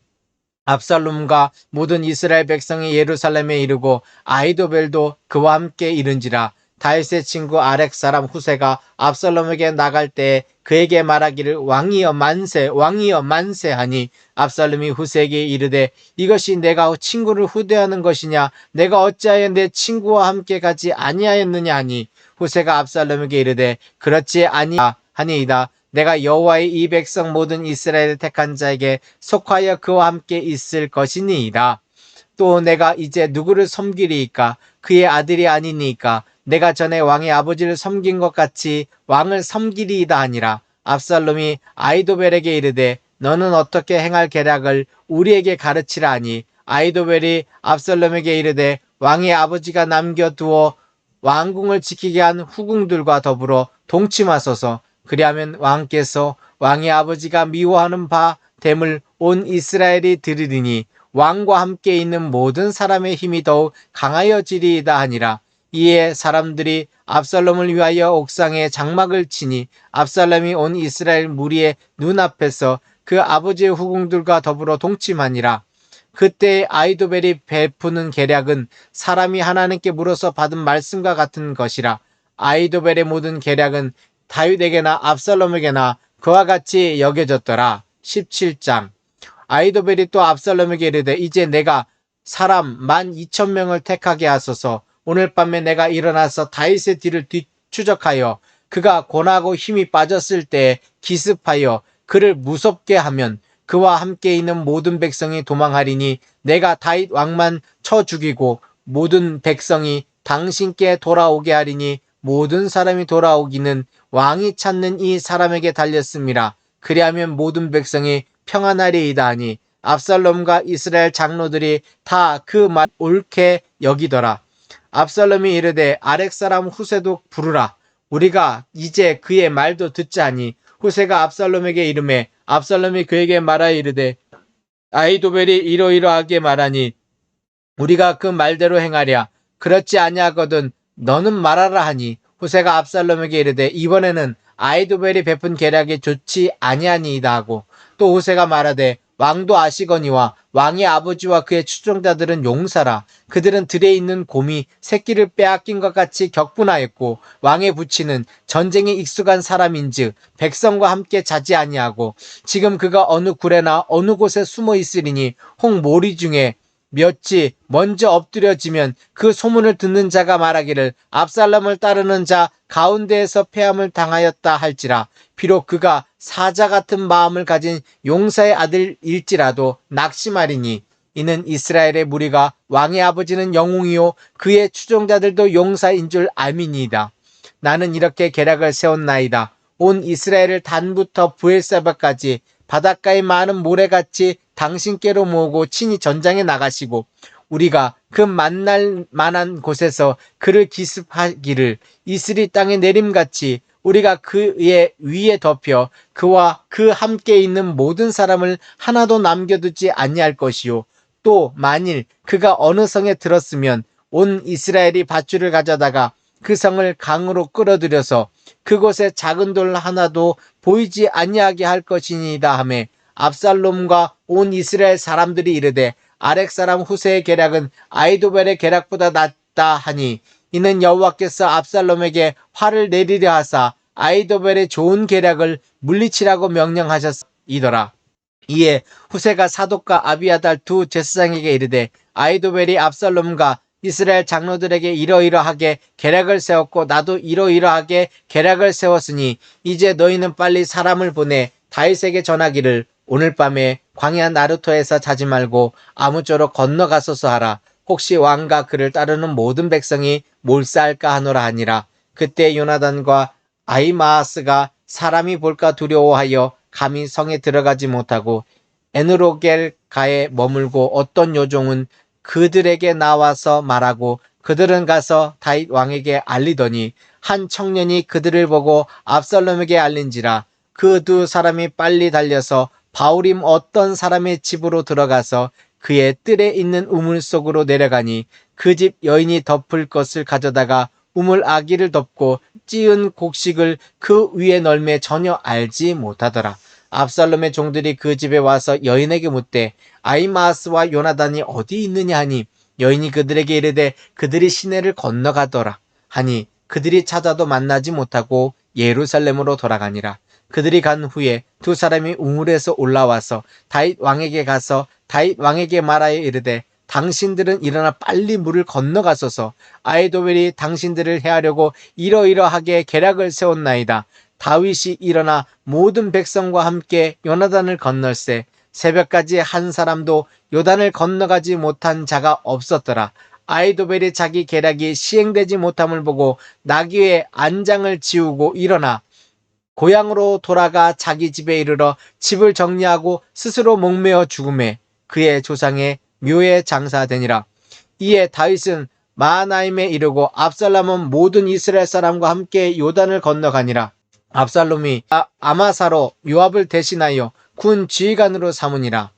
압살롬과 모든 이스라엘 백성이 예루살렘에 이르고 아히도벨도 그와 함께 이른지라. 다윗의 친구 아렉 사람 후세가 압살롬에게 나갈 때 그에게 말하기를 왕이여 만세 왕이여 만세 하니 압살롬이 후세에게 이르되 이것이 내가 친구를 후대하는 것이냐 내가 어찌하여 내 친구와 함께 가지 아니하였느냐 하니 후세가 압살롬에게 이르되 그렇지 아니하니이다. 내가 여호와의 이 백성 모든 이스라엘을 택한 자에게 속하여 그와 함께 있을 것이니이다. 또 내가 이제 누구를 섬기리이까 그의 아들이 아니니까 내가 전에 왕의 아버지를 섬긴 것 같이 왕을 섬기리이다 하니라. 압살롬이 아히도벨에게 이르되 너는 어떻게 행할 계략을 우리에게 가르치라 하니 아히도벨이 압살롬에게 이르되 왕의 아버지가 남겨두어 왕궁을 지키게 한 후궁들과 더불어 동침하소서. 그리하면 왕께서 왕의 아버지가 미워하는 바 됨을 온 이스라엘이 들으리니 왕과 함께 있는 모든 사람의 힘이 더욱 강하여지리이다 하니라. 이에 사람들이 압살롬을 위하여 옥상에 장막을 치니 압살롬이 온 이스라엘 무리의 눈앞에서 그 아버지의 후궁들과 더불어 동침하니라. 그때 아히도벨이 베푸는 계략은 사람이 하나님께 물어서 받은 말씀과 같은 것이라. 아히도벨의 모든 계략은 다윗에게나 압살롬에게나 그와 같이 여겨졌더라. 17장. 아히도벨이 또 압살롬에게 이르되 이제 내가 사람 12,000명을 택하게 하소서. 오늘 밤에 내가 일어나서 다윗의 뒤를 뒤추적하여 그가 고나고 힘이 빠졌을 때 기습하여 그를 무섭게 하면 그와 함께 있는 모든 백성이 도망하리니 내가 다윗 왕만 쳐 죽이고 모든 백성이 당신께 돌아오게 하리니 모든 사람이 돌아오기는 왕이 찾는 이 사람에게 달렸습니다. 그리하면 모든 백성이 평안하리이다 하니 압살롬과 이스라엘 장로들이 다 그 말 옳게 여기더라. 압살롬이 이르되 아렉 사람 후세도 부르라. 우리가 이제 그의 말도 듣자 하니 후세가 압살롬에게 이르매 압살롬이 그에게 말하여 이르되 아히도벨이 이러이러하게 말하니 우리가 그 말대로 행하랴. 그렇지 아니하거든 너는 말하라 하니 후세가 압살롬에게 이르되 이번에는 아히도벨이 베푼 계략이 좋지 아니하니이다 하고, 또 후세가 말하되 왕도 아시거니와 왕의 아버지와 그의 추종자들은 용사라. 그들은 들에 있는 곰이 새끼를 빼앗긴 것 같이 격분하였고, 왕의 부친은 전쟁에 익숙한 사람인즉 백성과 함께 자지 아니하고, 지금 그가 어느 굴에나 어느 곳에 숨어 있으리니 혹 모리 중에 몇지 먼저 엎드려지면 그 소문을 듣는 자가 말하기를 압살롬을 따르는 자 가운데에서 패함을 당하였다 할지라. 비록 그가 사자 같은 마음을 가진 용사의 아들일지라도 낙심하리니, 이는 이스라엘의 무리가 왕의 아버지는 영웅이요 그의 추종자들도 용사인 줄 알미니이다. 나는 이렇게 계략을 세웠나이다. 온 이스라엘을 단부터 브엘세바까지 바닷가의 많은 모래같이 당신께로 모으고 친히 전장에 나가시고, 우리가 그 만날 만한 곳에서 그를 기습하기를 이슬이 땅에 내림같이 우리가 그의 위에 덮여 그와 그 함께 있는 모든 사람을 하나도 남겨두지 아니할 것이요. 또 만일 그가 어느 성에 들었으면 온 이스라엘이 밧줄을 가져다가 그 성을 강으로 끌어들여서 그곳에 작은 돌 하나도 보이지 아니하게 할 것이니이다 하매, 압살롬과 온 이스라엘 사람들이 이르되 아렉 사람 후세의 계략은 아히도벨의 계략보다 낫다 하니, 이는 여호와께서 압살롬에게 화를 내리려 하사 아히도벨의 좋은 계략을 물리치라고 명령하셨이더라. 이에 후세가 사독과 아비아달 두 제사장에게 이르되 아히도벨이 압살롬과 이스라엘 장로들에게 이러이러하게 계략을 세웠고 나도 이러이러하게 계략을 세웠으니 이제 너희는 빨리 사람을 보내 다윗에게 전하기를 오늘 밤에 광야 나루토에서 자지 말고 아무쪼록 건너가소서 하라. 혹시 왕과 그를 따르는 모든 백성이 몰사할까 하노라 하니라. 그때 요나단과 아히마아스가 사람이 볼까 두려워하여 감히 성에 들어가지 못하고 에누로겔가에 머물고, 어떤 요종은 그들에게 나와서 말하고 그들은 가서 다윗 왕에게 알리더니, 한 청년이 그들을 보고 압살롬에게 알린지라. 그 두 사람이 빨리 달려서 바울임 어떤 사람의 집으로 들어가서 그의 뜰에 있는 우물 속으로 내려가니, 그 집 여인이 덮을 것을 가져다가 우물 아기를 덮고 찌은 곡식을 그 위에 널매 전혀 알지 못하더라. 압살롬의 종들이 그 집에 와서 여인에게 묻되 아히마아스와 요나단이 어디 있느냐 하니, 여인이 그들에게 이르되 그들이 시내를 건너가더라 하니, 그들이 찾아도 만나지 못하고 예루살렘으로 돌아가니라. 그들이 간 후에 두 사람이 우물에서 올라와서 다윗 왕에게 가서 다윗 왕에게 말하여 이르되 당신들은 일어나 빨리 물을 건너가소서. 아히도벨이 당신들을 해하려고 이러이러하게 계략을 세웠나이다. 다윗이 일어나 모든 백성과 함께 요나단을 건널세 새벽까지 한 사람도 요단을 건너가지 못한 자가 없었더라. 아히도벨이 자기 계략이 시행되지 못함을 보고 나귀의 안장을 지우고 일어나 고향으로 돌아가 자기 집에 이르러 집을 정리하고 스스로 목매어 죽음에 그의 조상의 묘에 장사되니라. 이에 다윗은 마하나임에 이르고 압살롬은 모든 이스라엘 사람과 함께 요단을 건너가니라. 압살롬이 아마사로 요압을 대신하여 군 지휘관으로 삼으니라.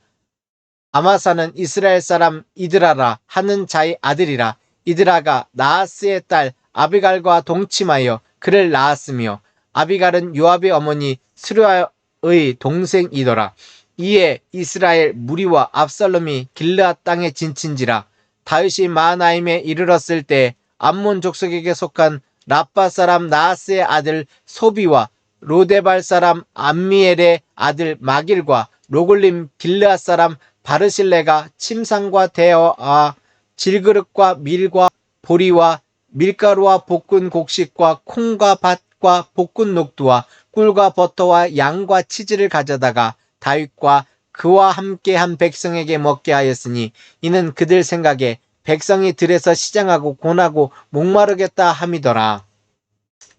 아마사는 이스라엘 사람 이드라라 하는 자의 아들이라. 이드라가 나하스의 딸 아비갈과 동침하여 그를 낳았으며, 아비갈은 요압의 어머니 스루야의 동생이더라. 이에 이스라엘 무리와 압살롬이 길르앗 땅에 진친지라. 다윗이 마하나임에 이르렀을 때 암몬 족속에게 속한 라빠 사람 나하스의 아들 소비와 로데발 사람 암미엘의 아들 마길과 로글림 길르앗 사람 바르실레가 침상과 대어와 질그릇과 밀과 보리와 밀가루와 볶은 곡식과 콩과 밭과 볶은 녹두와 꿀과 버터와 양과 치즈를 가져다가 다윗과 그와 함께한 백성에게 먹게 하였으니, 이는 그들 생각에 백성이 들에서 시장하고 곤하고 목마르겠다 함이더라.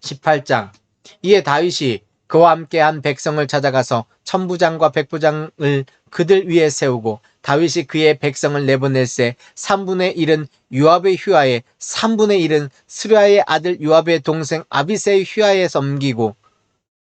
18장. 이에 다윗이 그와 함께한 백성을 찾아가서 천부장과 백부장을 그들 위에 세우고, 다윗이 그의 백성을 내보낼세 3분의 1은 요압의 휘하에 3분의 1은 스루야의 아들 요압의 동생 아비새의 휘하에 넘기고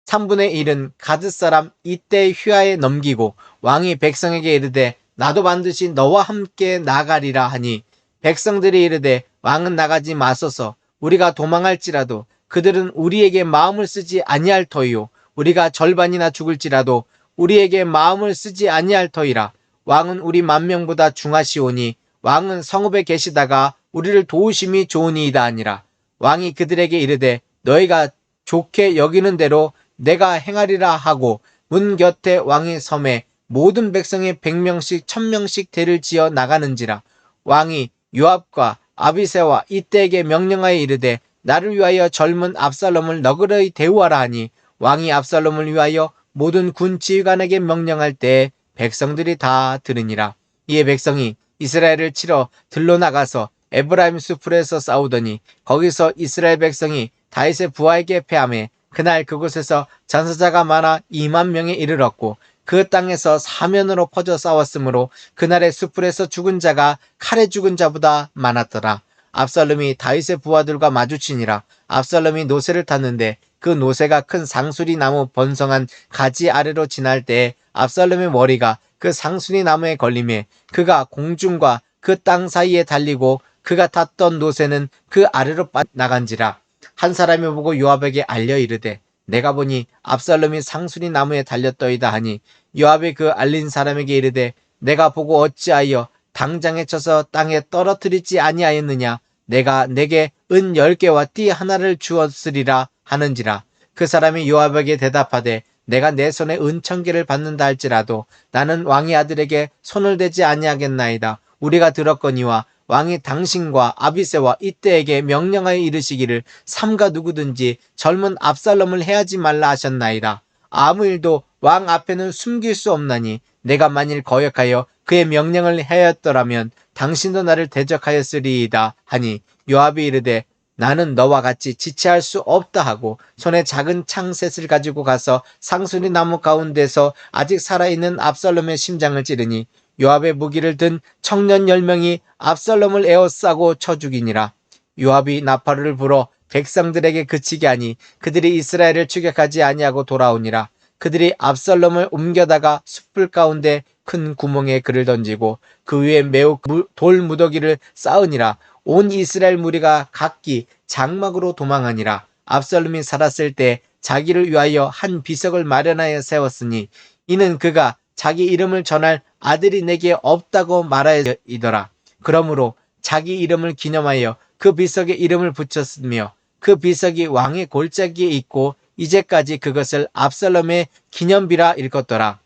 3분의 1은 가드 사람 이때의 휘하에 넘기고, 왕이 백성에게 이르되 나도 반드시 너와 함께 나가리라 하니, 백성들이 이르되 왕은 나가지 마소서. 우리가 도망할지라도 그들은 우리에게 마음을 쓰지 아니할 터이요 우리가 절반이나 죽을지라도 우리에게 마음을 쓰지 아니할 터이라. 왕은 우리 만명보다 중하시오니 왕은 성읍에 계시다가 우리를 도우심이 좋으니이다 하니라. 왕이 그들에게 이르되 너희가 좋게 여기는 대로 내가 행하리라 하고 문 곁에 왕의 섬에 모든 백성이 100명씩 1000명씩 대를 지어 나가는지라. 왕이 요압과 아비새와 이때에게 명령하여 이르되 나를 위하여 젊은 압살롬을 너그러이 대우하라 하니 왕이 압살롬을 위하여 모든 군 지휘관에게 명령할 때에 백성들이 다 들으니라. 이에 백성이 이스라엘을 치러 들러 나가서 에브라임 수풀에서 싸우더니 거기서 이스라엘 백성이 다윗의 부하에게 패하매 그날 그곳에서 전사자가 많아 2만 명에 이르렀고 그 땅에서 사면으로 퍼져 싸웠으므로 그날의 수풀에서 죽은 자가 칼에 죽은 자보다 많았더라. 압살롬이 다윗의 부하들과 마주치니라. 압살롬이 노새를 탔는데 그 노새가 큰 상수리 나무 번성한 가지 아래로 지날 때에 압살롬의 머리가 그 상수리 나무에 걸림에 그가 공중과 그 땅 사이에 달리고 그가 탔던 노새는 그 아래로 빠나간지라. 한 사람이 보고 요압에게 알려 이르되 내가 보니 압살롬이 상수리 나무에 달렸더이다 하니 요압이 그 알린 사람에게 이르되 내가 보고 어찌하여 당장에 쳐서 땅에 떨어뜨리지 아니하였느냐. 내가 내게 은 10개와 띠 하나를 주었으리라 하는지라. 그 사람이 요압에게 대답하되 내가 내 손에 은 1000개를 받는다 할지라도 나는 왕의 아들에게 손을 대지 아니하겠나이다. 우리가 들었거니와 왕이 당신과 아비새와 이때에게 명령하여 이르시기를 삼가 누구든지 젊은 압살롬을 해하지 말라 하셨나이다. 아무 일도 왕 앞에는 숨길 수 없나니 내가 만일 거역하여 그의 명령을 해였더라면 당신도 나를 대적하였으리이다 하니 요압이 이르되 나는 너와 같이 지체할 수 없다 하고 손에 작은 창셋을 가지고 가서 상수리 나무 가운데서 아직 살아있는 압살롬의 심장을 찌르니 요압의 무기를 든 청년 10명이 압살롬을 에워싸고 쳐 죽이니라. 요압이 나팔을 불어 백성들에게 그치게 하니 그들이 이스라엘을 추격하지 아니하고 돌아오니라. 그들이 압살롬을 옮겨다가 숯불 가운데 큰 구멍에 그를 던지고 그 위에 매우 돌 무더기를 쌓으니라. 온 이스라엘 무리가 각기 장막으로 도망하니라. 압살롬이 살았을 때 자기를 위하여 한 비석을 마련하여 세웠으니 이는 그가 자기 이름을 전할 아들이 내게 없다고 말하이더라. 그러므로 자기 이름을 기념하여 그 비석에 이름을 붙였으며 그 비석이 왕의 골짜기에 있고 이제까지 그것을 압살롬의 기념비라 일컫더라.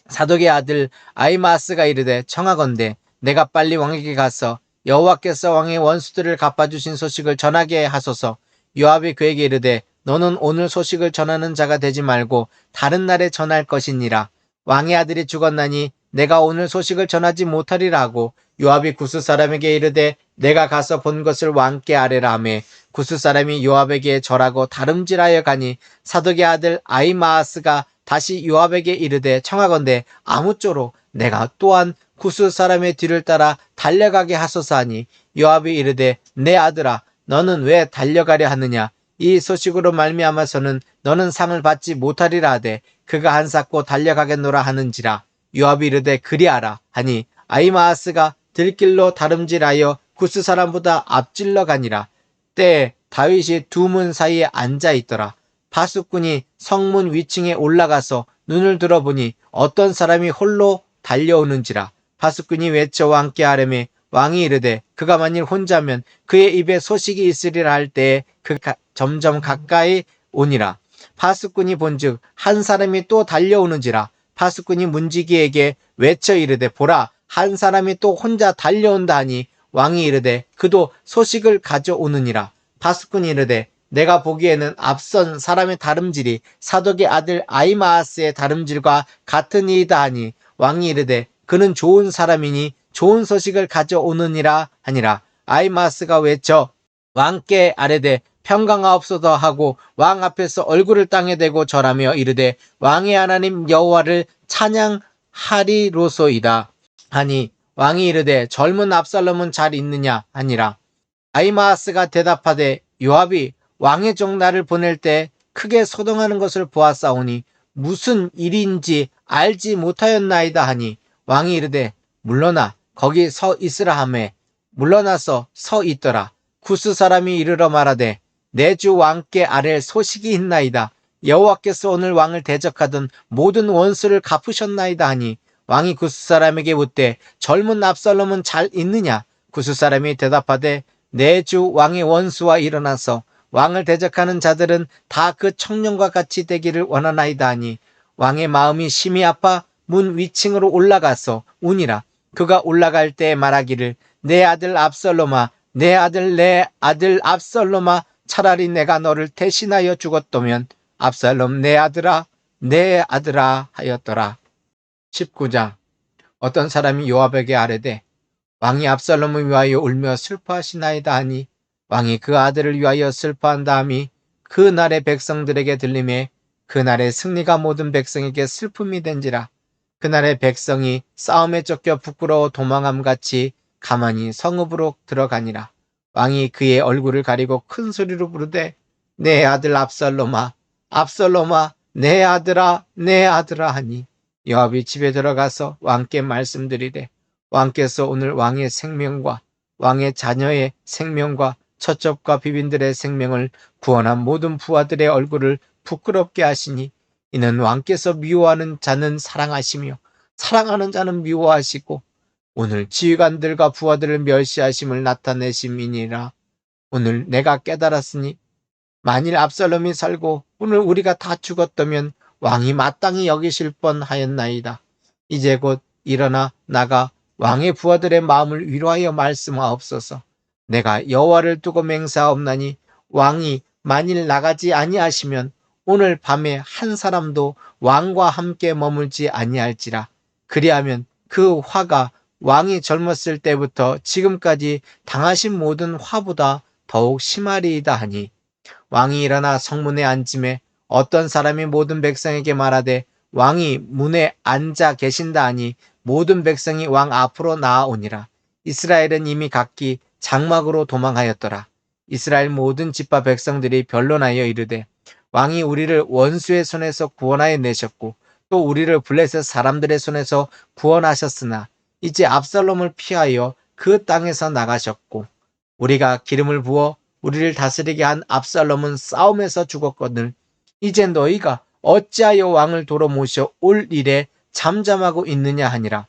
사독의 아들 아히마아스가 이르되 청하건대 내가 빨리 왕에게 가서 여호와께서 왕의 원수들을 갚아주신 소식을 전하게 하소서. 요압이 그에게 이르되 너는 오늘 소식을 전하는 자가 되지 말고 다른 날에 전할 것이니라. 왕의 아들이 죽었나니 내가 오늘 소식을 전하지 못하리라 하고 요압이 구스 사람에게 이르되 내가 가서 본 것을 왕께 아뢰라 하매 구스 사람이 요압에게 절하고 다름질하여 가니 사독의 아들 아히마아스가 다시 요압에게 이르되 청하건대 아무쪼록 내가 또한 구스 사람의 뒤를 따라 달려가게 하소서 하니 요압이 이르되 내 아들아 너는 왜 달려가려 하느냐. 이 소식으로 말미암아서는 너는 상을 받지 못하리라 하되 그가 한사코 달려가겠노라 하는지라. 요압이 이르되 그리하라 하니 아히마아스가 들길로 다름질하여 구스 사람보다 앞질러 가니라. 때에 다윗이 두 문 사이에 앉아 있더라. 파수꾼이 성문 위층에 올라가서 눈을 들어보니 어떤 사람이 홀로 달려오는지라. 파수꾼이 외쳐 왕께 아뢰매 왕이 이르되 그가 만일 혼자면 그의 입에 소식이 있으리라 할 때에 그가 점점 가까이 오니라. 파수꾼이 본즉 한 사람이 또 달려오는지라. 파수꾼이 문지기에게 외쳐 이르되 보라 한 사람이 또 혼자 달려온다 하니 왕이 이르되 그도 소식을 가져오느니라. 파수꾼이 이르되 내가 보기에는 앞선 사람의 다름질이 사독의 아들 아히마아스의 다름질과 같은 이이다 하니 왕이 이르되 그는 좋은 사람이니 좋은 소식을 가져오느니라 하니라. 아히마아스가 외쳐 왕께 아뢰되 평강하옵소서 하고 왕 앞에서 얼굴을 땅에 대고 절하며 이르되 왕의 하나님 여호와를 찬양하리로소이다 하니 왕이 이르되 젊은 압살롬은 잘 있느냐 하니라. 아히마아스가 대답하되 요압이 왕의 종 나를 보낼 때 크게 소동하는 것을 보았사오니 무슨 일인지 알지 못하였나이다 하니 왕이 이르되 물러나 거기 서 있으라 하매 물러나서 서 있더라. 구스 사람이 이르러 말하되 내 주 왕께 아랠 소식이 있나이다. 여호와께서 오늘 왕을 대적하던 모든 원수를 갚으셨나이다 하니 왕이 구스 사람에게 묻되 젊은 압살롬은 잘 있느냐? 구스 사람이 대답하되 내 주 왕의 원수와 일어나서 왕을 대적하는 자들은 다 그 청년과 같이 되기를 원하나이다 하니 왕의 마음이 심히 아파 문 위층으로 올라가서 우니라. 그가 올라갈 때 말하기를 내 아들 압살롬아, 내 아들 압살롬아, 차라리 내가 너를 대신하여 죽었다면 압살롬 내 아들아, 내 아들아 하였더라. 19장. 어떤 사람이 요압에게 아뢰되 왕이 압살롬을 위하여 울며 슬퍼하시나이다 하니 왕이 그 아들을 위하여 슬퍼한 다음이 그 날의 백성들에게 들림에 그 날의 승리가 모든 백성에게 슬픔이 된지라. 그날의 백성이 싸움에 쫓겨 부끄러워 도망함같이 가만히 성읍으로 들어가니라. 왕이 그의 얼굴을 가리고 큰 소리로 부르되 내 아들 압살롬아, 압살롬아, 내 아들아, 내 아들아 하니 요압이 집에 들어가서 왕께 말씀드리되 왕께서 오늘 왕의 생명과 왕의 자녀의 생명과 처첩과 비빈들의 생명을 구원한 모든 부하들의 얼굴을 부끄럽게 하시니 이는 왕께서 미워하는 자는 사랑하시며 사랑하는 자는 미워하시고 오늘 지휘관들과 부하들을 멸시하심을 나타내심이니라. 오늘 내가 깨달았으니 만일 압살롬이 살고 오늘 우리가 다 죽었다면 왕이 마땅히 여기실 뻔하였나이다. 이제 곧 일어나 나가 왕의 부하들의 마음을 위로하여 말씀하옵소서. 내가 여호와를 두고 맹세하옵나니 왕이 만일 나가지 아니하시면 오늘 밤에 한 사람도 왕과 함께 머물지 아니할지라. 그리하면 그 화가 왕이 젊었을 때부터 지금까지 당하신 모든 화보다 더욱 심하리이다 하니 왕이 일어나 성문에 앉음에 어떤 사람이 모든 백성에게 말하되 왕이 문에 앉아 계신다 하니 모든 백성이 왕 앞으로 나아오니라. 이스라엘은 이미 각기 장막으로 도망하였더라. 이스라엘 모든 집파 백성들이 변론하여 이르되 왕이 우리를 원수의 손에서 구원하여 내셨고 또 우리를 블레셋 사람들의 손에서 구원하셨으나 이제 압살롬을 피하여 그 땅에서 나가셨고 우리가 기름을 부어 우리를 다스리게 한 압살롬은 싸움에서 죽었거늘 이제 너희가 어찌하여 왕을 도로 모셔 올 일에 잠잠하고 있느냐 하니라.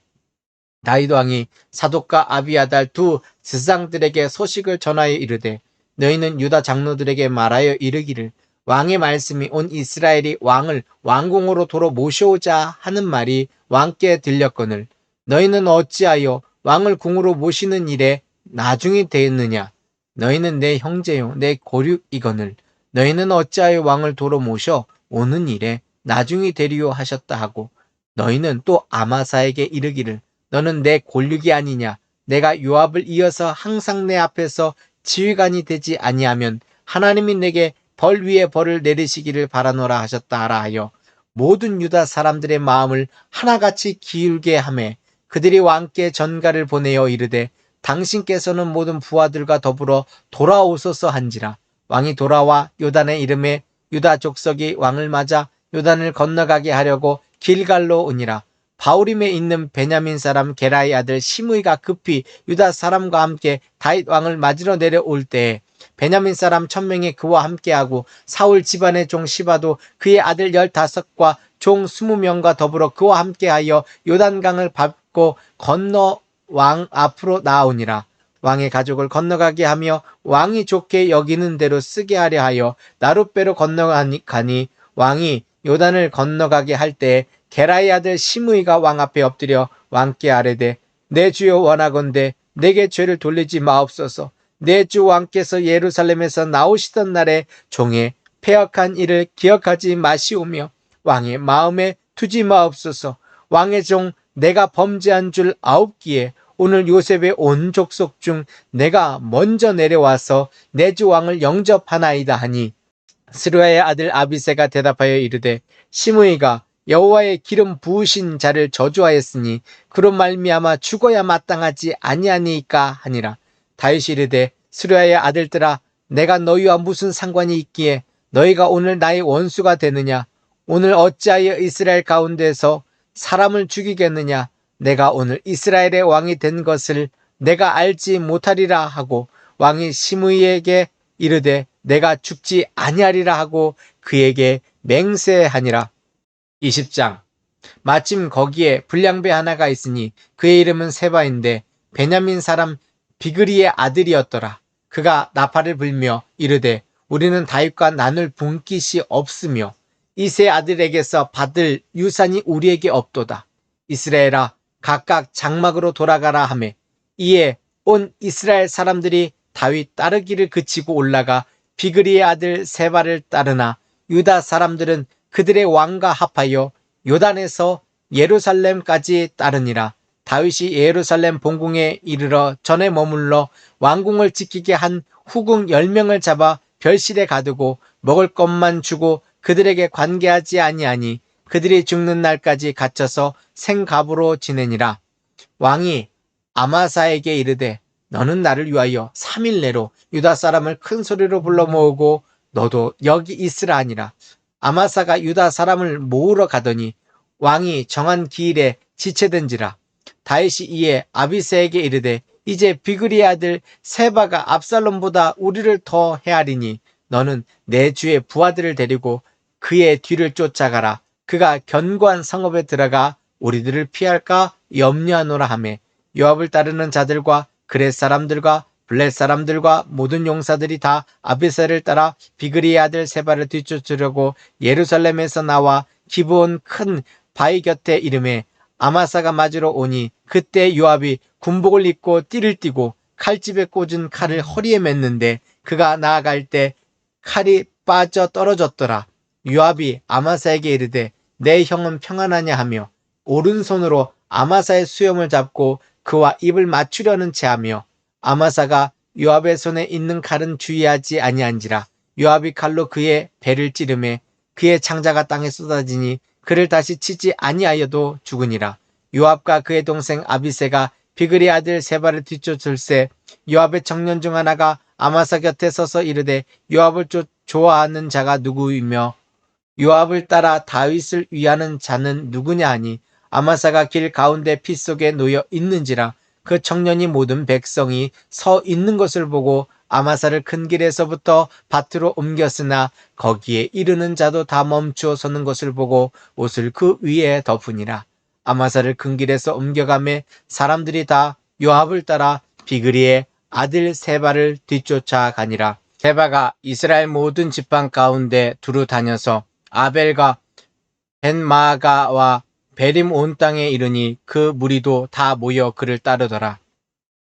다윗 왕이 사독과 아비아달 두 지상들에게 소식을 전하여 이르되 너희는 유다 장로들에게 말하여 이르기를 왕의 말씀이 온 이스라엘이 왕을 왕궁으로 도로 모셔오자 하는 말이 왕께 들렸거늘 너희는 어찌하여 왕을 궁으로 모시는 일에 나중이 되었느냐. 너희는 내 형제요 내 고륙이거늘 너희는 어찌하여 왕을 도로 모셔 오는 일에 나중이 되리요 하셨다 하고 너희는 또 아마사에게 이르기를 너는 내 골육이 아니냐. 내가 요압을 이어서 항상 내 앞에서 지휘관이 되지 아니하면 하나님이 내게 벌 위에 벌을 내리시기를 바라노라 하셨다 하라 하여 모든 유다 사람들의 마음을 하나같이 기울게 하매 그들이 왕께 전가를 보내어 이르되 당신께서는 모든 부하들과 더불어 돌아오소서 한지라. 왕이 돌아와 요단의 이름에 유다 족속이 왕을 맞아 요단을 건너가게 하려고 길갈로 오니라. 바우림에 있는 베냐민 사람 게라의 아들 시므이가 급히 유다 사람과 함께 다윗 왕을 맞으러 내려올 때에 베냐민 사람 1000명이 그와 함께하고 사울 집안의 종 시바도 그의 아들 15과 종 20명과 더불어 그와 함께하여 요단강을 밟고 건너 왕 앞으로 나아오니라. 왕의 가족을 건너가게 하며 왕이 좋게 여기는 대로 쓰게 하려 하여 나룻배로 건너가니 왕이 요단을 건너가게 할 때 게라의 아들 시므이가 왕 앞에 엎드려 왕께 아뢰되 내 주여 원하건대 내게 죄를 돌리지 마옵소서. 내 주 왕께서 예루살렘에서 나오시던 날에 종의 패역한 일을 기억하지 마시오며 왕의 마음에 두지 마옵소서. 왕의 종 내가 범죄한 줄 아옵기에 오늘 요셉의 온 족속 중 내가 먼저 내려와서 내 주 왕을 영접하나이다 하니 스루야의 아들 아비새가 대답하여 이르되 시므이가 여호와의 기름 부으신 자를 저주하였으니 그로 말미암아 죽어야 마땅하지 아니하니까 하니라. 다윗이 이르되 스루야의 아들들아 내가 너희와 무슨 상관이 있기에 너희가 오늘 나의 원수가 되느냐. 오늘 어찌하여 이스라엘 가운데서 사람을 죽이겠느냐. 내가 오늘 이스라엘의 왕이 된 것을 내가 알지 못하리라 하고 왕이 시므이에게 이르되 내가 죽지 아니하리라 하고 그에게 맹세하니라. 20장. 마침 거기에 불량배 하나가 있으니 그의 이름은 세바인데 베냐민 사람 비그리의 아들이었더라. 그가 나팔을 불며 이르되 우리는 다윗과 나눌 분깃이 없으며 이 세 아들에게서 받을 유산이 우리에게 없도다. 이스라엘아 각각 장막으로 돌아가라 하매 이에 온 이스라엘 사람들이 다윗 따르기를 그치고 올라가 비그리의 아들 세바를 따르나 유다 사람들은 그들의 왕과 합하여 요단에서 예루살렘까지 따르니라. 다윗이 예루살렘 본궁에 이르러 전에 머물러 왕궁을 지키게 한 후궁 10명을 잡아 별실에 가두고 먹을 것만 주고 그들에게 관계하지 아니하니 그들이 죽는 날까지 갇혀서 생갑으로 지내니라. 왕이 아마사에게 이르되 너는 나를 위하여 3일 내로 유다 사람을 큰 소리로 불러 모으고 너도 여기 있으라 하니라. 아마사가 유다 사람을 모으러 가더니 왕이 정한 기일에 지체된지라. 다윗이 이에 아비새에게 이르되 이제 비그리의 아들 세바가 압살롬보다 우리를 더 헤아리니 너는 내 주의 부하들을 데리고 그의 뒤를 쫓아가라. 그가 견고한 성읍에 들어가 우리들을 피할까 염려하노라 하매 요압을 따르는 자들과 그렛 사람들과 블렛 사람들과 모든 용사들이 다 아비새를 따라 비그리의 아들 세바를 뒤쫓으려고 예루살렘에서 나와 기브온 큰 바위 곁에 이름에 아마사가 맞으러 오니 그때 요압이 군복을 입고 띠를 띠고 칼집에 꽂은 칼을 허리에 맸는데 그가 나아갈 때 칼이 빠져 떨어졌더라. 요압이 아마사에게 이르되 내 형은 평안하냐 하며 오른손으로 아마사의 수염을 잡고 그와 입을 맞추려는 체하며 아마사가 요압의 손에 있는 칼은 주의하지 아니한지라. 요압이 칼로 그의 배를 찌르매 그의 창자가 땅에 쏟아지니 그를 다시 치지 아니하여도 죽으니라. 요압과 그의 동생 아비새가 비그리 아들 세바를 뒤쫓을새 요압의 청년 중 하나가 아마사 곁에 서서 이르되 요압을 좋아하는 자가 누구이며 요압을 따라 다윗을 위하는 자는 누구냐 하니 아마사가 길 가운데 피 속에 놓여 있는지라. 그 청년이 모든 백성이 서 있는 것을 보고 아마사를 큰 길에서부터 밭으로 옮겼으나 거기에 이르는 자도 다 멈추어 서는 것을 보고 옷을 그 위에 덮으니라. 아마사를 큰 길에서 옮겨가매 사람들이 다 요압을 따라 비그리의 아들 세바를 뒤쫓아가니라. 세바가 이스라엘 모든 지방 가운데 두루 다녀서 아벨과 벤마가와 베림 온 땅에 이르니 그 무리도 다 모여 그를 따르더라.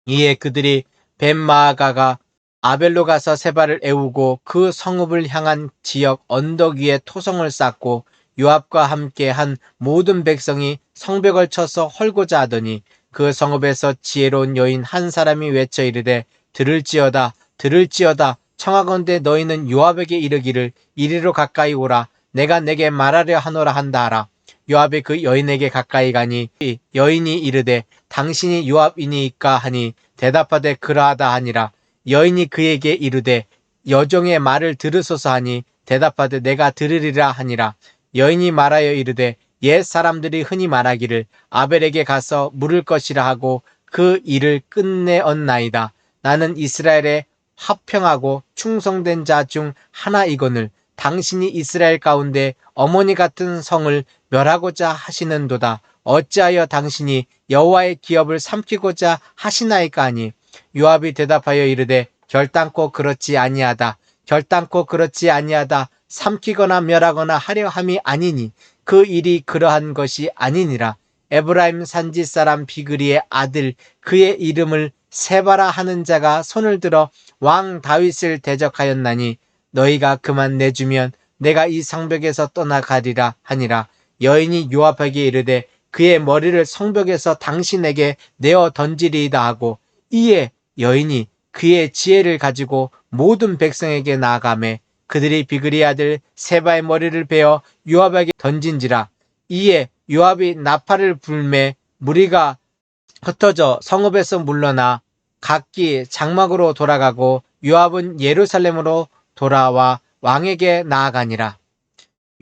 이에 그들이 벤마가가 아벨로 가서 세바를 애우고 그 성읍을 향한 지역 언덕 위에 토성을 쌓고 요압과 함께 한 모든 백성이 성벽을 쳐서 헐고자 하더니 그 성읍에서 지혜로운 여인 한 사람이 외쳐 이르되 들을지어다 들을지어다 청하건대 너희는 요압에게 이르기를 이리로 가까이 오라 내가 내게 말하려 하노라 한다 하라. 요압이 그 여인에게 가까이 가니 여인이 이르되 당신이 요압이니이까 하니 대답하되 그러하다 하니라. 여인이 그에게 이르되 여종의 말을 들으소서 하니 대답하되 내가 들으리라 하니라. 여인이 말하여 이르되 옛 사람들이 흔히 말하기를 아벨에게 가서 물을 것이라 하고 그 일을 끝내었나이다. 나는 이스라엘에 화평하고 충성된 자 중 하나이거늘 당신이 이스라엘 가운데 어머니 같은 성을 멸하고자 하시는도다. 어찌하여 당신이 여호와의 기업을 삼키고자 하시나이까 하니 요압이 대답하여 이르되 결단코 그렇지 아니하다. 결단코 그렇지 아니하다. 삼키거나 멸하거나 하려 함이 아니니 그 일이 그러한 것이 아니니라. 에브라임 산지 사람 비그리의 아들 그의 이름을 세바라 하는 자가 손을 들어 왕 다윗을 대적하였나니 너희가 그만 내주면 내가 이 성벽에서 떠나가리라 하니라. 여인이 요압에게 이르되 그의 머리를 성벽에서 당신에게 내어 던지리이다 하고 이에 여인이 그의 지혜를 가지고 모든 백성에게 나아가매 그들이 비그리 아들 세바의 머리를 베어 요압에게 던진지라. 이에 요압이 나팔을 불매 무리가 흩어져 성읍에서 물러나 각기 장막으로 돌아가고 요압은 예루살렘으로 돌아와 왕에게 나아가니라.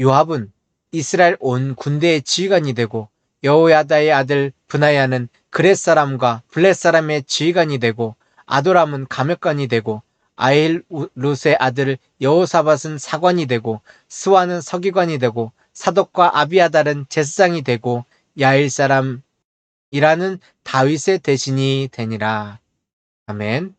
요압은 이스라엘 온 군대의 지휘관이 되고 여호야다의 아들 브나야는 그렛 사람과 블렛 사람의 지휘관이 되고 아도람은 감역관이 되고 아힐룻의 아들 여호사밧은 사관이 되고 스와는 서기관이 되고 사독과 아비아달은 제사장이 되고 야일 사람이라는 다윗의 대신이 되니라. 아멘.